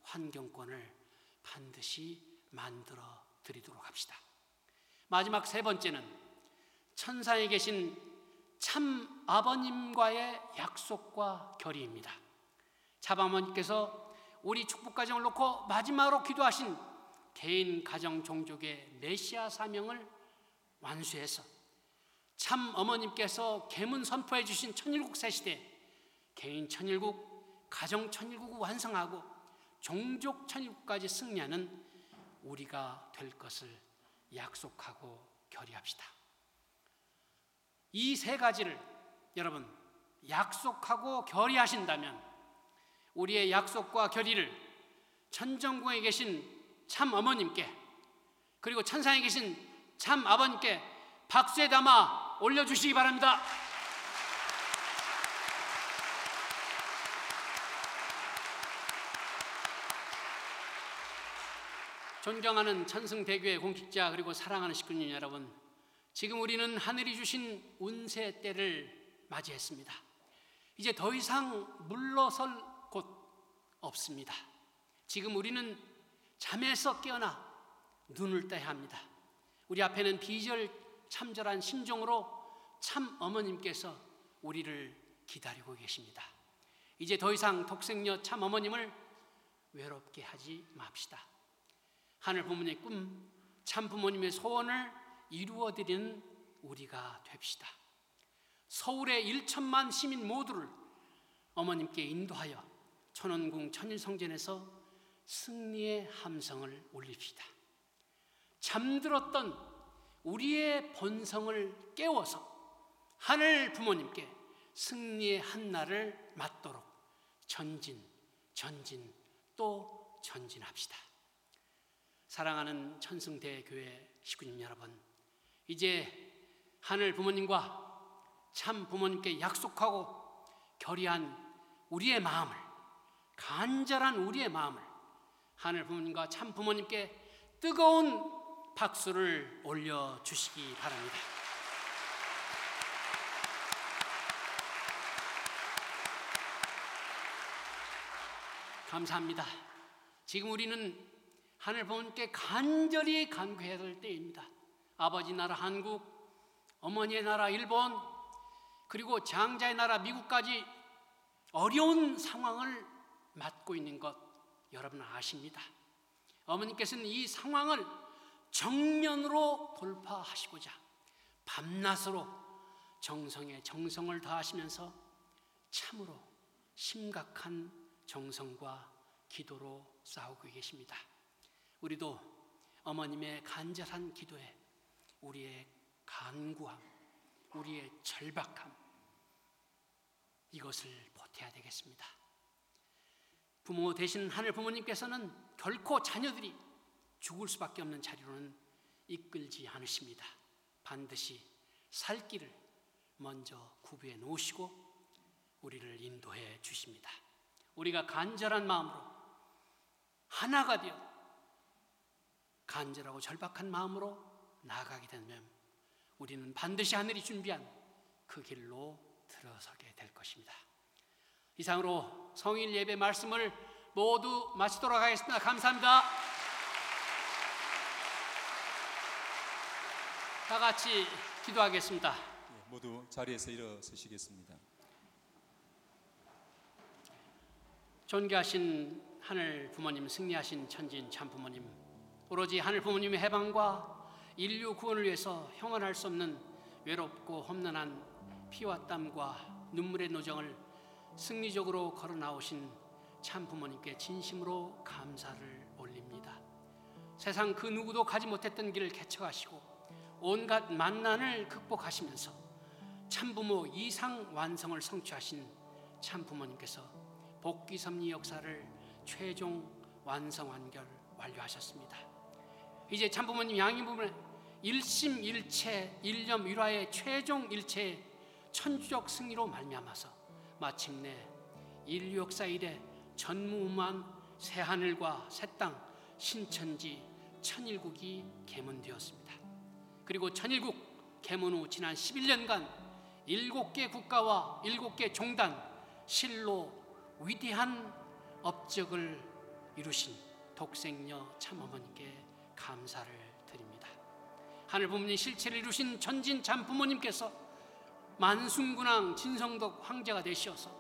환경권을 반드시 만들어 드리도록 합시다. 마지막 세 번째는 천상에 계신 참 아버님과의 약속과 결의입니다. 참 아버님께서 우리 축복가정을 놓고 마지막으로 기도하신 개인 가정 종족의 메시아 사명을 완수해서 참 어머님께서 계문 선포해 주신 천일국 새시대 개인 천일국, 가정 천일국을 완성하고 종족 천일국까지 승리하는 우리가 될 것을 약속하고 결의합시다. 이 세 가지를 여러분 약속하고 결의하신다면 우리의 약속과 결의를 천정궁에 계신 참 어머님께 그리고 천상에 계신 참 아버님께 박수에 담아 올려주시기 바랍니다. 존경하는 천승대교회 공직자 그리고 사랑하는 식구님 여러분, 지금 우리는 하늘이 주신 운세 때를 맞이했습니다. 이제 더 이상 물러설 곳 없습니다. 지금 우리는 잠에서 깨어나 눈을 떠야 합니다. 우리 앞에는 비절참절한 심정으로 참 어머님께서 우리를 기다리고 계십니다. 이제 더 이상 독생녀 참 어머님을 외롭게 하지 맙시다. 하늘 부모님의 꿈, 참 부모님의 소원을 이루어드리는 우리가 됩시다. 서울의 1천만 시민 모두를 어머님께 인도하여 천원궁 천일성전에서 승리의 함성을 올립시다. 잠들었던 우리의 본성을 깨워서 하늘 부모님께 승리의 한날을 맞도록 전진 또 전진합시다. 사랑하는 천승대교회 식구님 여러분, 이제 하늘 부모님과 참 부모님께 약속하고 결의한 우리의 마음을, 간절한 우리의 마음을 하늘 부모님과 참 부모님께 뜨거운 박수를 올려주시기 바랍니다. 감사합니다. 지금 우리는 하늘 부모님께 간절히 간구해야 될 때입니다. 아버지 나라 한국, 어머니의 나라 일본, 그리고 장자의 나라 미국까지 어려운 상황을 맞고 있는 것 여러분 아십니다. 어머님께서는 이 상황을 정면으로 돌파하시고자 밤낮으로 정성에 정성을 다하시면서 참으로 심각한 정성과 기도로 싸우고 계십니다. 우리도 어머님의 간절한 기도에 우리의 간구함, 우리의 절박함, 이것을 보태야 되겠습니다. 부모 되신 하늘 부모님께서는 결코 자녀들이 죽을 수밖에 없는 자리로는 이끌지 않으십니다. 반드시 살 길을 먼저 구비해 놓으시고 우리를 인도해 주십니다. 우리가 간절한 마음으로 하나가 되어 간절하고 절박한 마음으로 나아가게 되면 우리는 반드시 하늘이 준비한 그 길로 들어서게 될 것입니다. 이상으로 성일 예배 말씀을 모두 마치도록 하겠습니다. 감사합니다. 다 같이 기도하겠습니다. 모두 자리에서 일어서시겠습니다. 존귀하신 하늘 부모님, 승리하신 천진 참 부모님, 오로지 하늘 부모님의 해방과 인류 구원을 위해서 형언할 수 없는 외롭고 험난한 피와 땀과 눈물의 노정을 승리적으로 걸어 나오신 참 부모님께 진심으로 감사를 올립니다. 세상 그 누구도 가지 못했던 길을 개척하시고 온갖 만난을 극복하시면서 참부모 이상 완성을 성취하신 참 부모님께서 복귀 섭리 역사를 최종 완성 완결 완료하셨습니다. 이제 참 부모님 양이 부분에 일심일체 일념 일화의 최종 일체의 천주적 승리로 말미암아서 마침내 인류 역사 이래 전무후무한 새하늘과 새 땅 신천지 천일국이 개문되었습니다. 그리고 천일국 개문 후 지난 11년간 7개 국가와 7개 종단 실로 위대한 업적을 이루신 독생녀 참어머니께 감사를 드립니다. 하늘 부모님 실체를 이루신 전진 참 부모님께서 만순군왕 진성덕 황제가 되셔서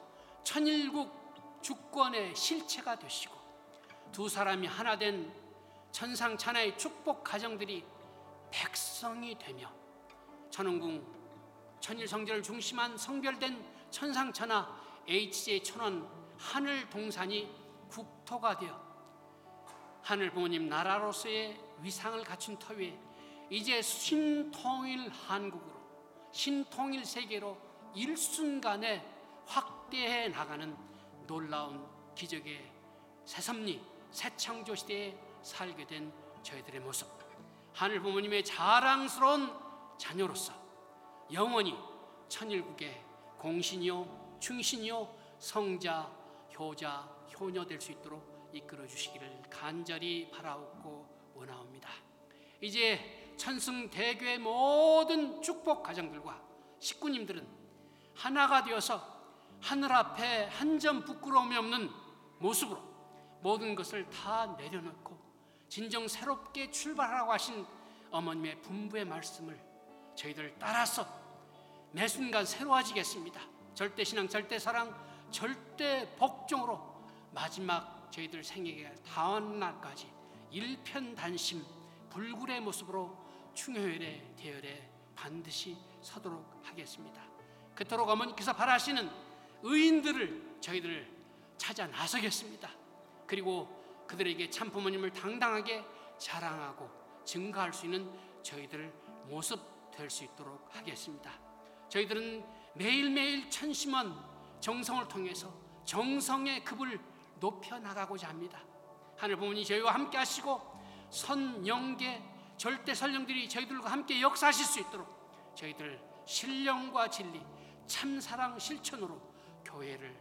천일국 주권의 실체가 되시고 두 사람이 하나 된 천상천하의 축복 가정들이 백성이 되며 천원궁 천일성전을 중심한 성별된 천상천하 HJ 천원 하늘 동산이 국토가 되어 하늘 부모님 나라로서의 위상을 갖춘 터위에 이제 신통일 한국으로 신통일 세계로 일순간에 확대해 나가는 놀라운 기적의 새섭리 새창조 시대에 살게 된 저희들의 모습, 하늘 부모님의 자랑스러운 자녀로서 영원히 천일국의 공신이요 충신이요 성자 효자 효녀 될 수 있도록 이끌어 주시기를 간절히 바라옵고 원하옵니다. 이제 천승대교의 모든 축복 가정들과 식구님들은 하나가 되어서 하늘 앞에 한 점 부끄러움이 없는 모습으로 모든 것을 다 내려놓고 진정 새롭게 출발하라고 하신 어머님의 분부의 말씀을 저희들 따라서 매 순간 새로워지겠습니다. 절대신앙, 절대사랑, 절대복종으로 마지막 저희들 생애가 다원 날까지 일편단심 불굴의 모습으로 충효일의 대열에 반드시 서도록 하겠습니다. 그토록 어머니께서 바라시는 의인들을 저희들 찾아 나서겠습니다. 그리고 그들에게 참 부모님을 당당하게 자랑하고 증거할 수 있는 저희들 모습 될 수 있도록 하겠습니다. 저희들은 매일매일 천심원 정성을 통해서 정성의 급을 높여나가고자 합니다. 하늘 부모님 저희와 함께 하시고 선영계 절대 설령들이 저희들과 함께 역사하실 수 있도록 저희들 신령과 진리 참사랑 실천으로 교회를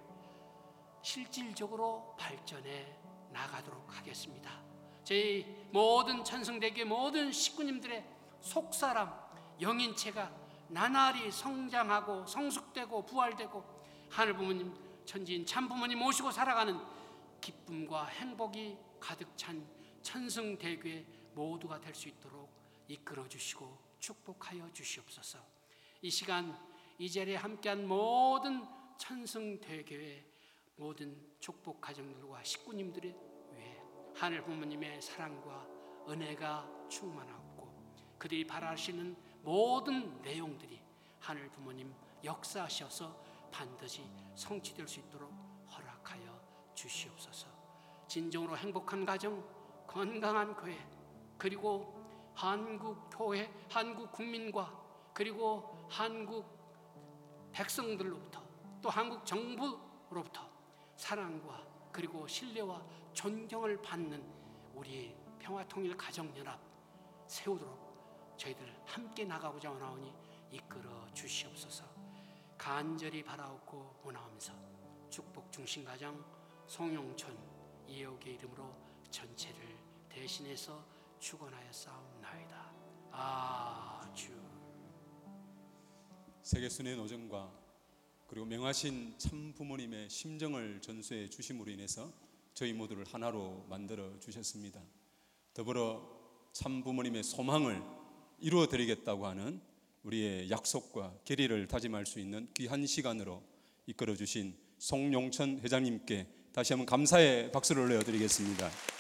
실질적으로 발전해 나가도록 하겠습니다. 저희 모든 천성대교의 모든 식구님들의 속사람 영인체가 나날이 성장하고 성숙되고 부활되고 하늘 부모님 천지인 참 부모님 모시고 살아가는 기쁨과 행복이 가득 찬 천승대교의 모두가 될 수 있도록 이끌어 주시고 축복하여 주시옵소서. 이 시간 이 자리에 함께한 모든 천승대교의 모든 축복 가정들과 식구님들의 위해 하늘 부모님의 사랑과 은혜가 충만하고 그들이 바라시는 모든 내용들이 하늘 부모님 역사하셔서 반드시 성취될 수 있도록 허락하여 주시옵소서. 진정으로 행복한 가정, 건강한 교회, 그리고 한국 교회, 한국 국민과 그리고 한국 백성들로부터 또 한국 정부로부터 사랑과 그리고 신뢰와 존경을 받는 우리 평화통일 가정연합 세우도록 저희들 함께 나가고자 원하오니 이끌어 주시옵소서. 간절히 바라옵고 원하오면서 축복 중심가정 송용천 이혜옥의 이름으로 전체를 대신해서 축원하여 싸움나이다. 아주. 세계순회 노정과 그리고 명하신 참 부모님의 심정을 전수해 주심으로 인해서 저희 모두를 하나로 만들어 주셨습니다. 더불어 참 부모님의 소망을 이루어 드리겠다고 하는 우리의 약속과 결의를 다짐할 수 있는 귀한 시간으로 이끌어 주신 송용천 회장님께 다시 한번 감사의 박수를 올려 드리겠습니다.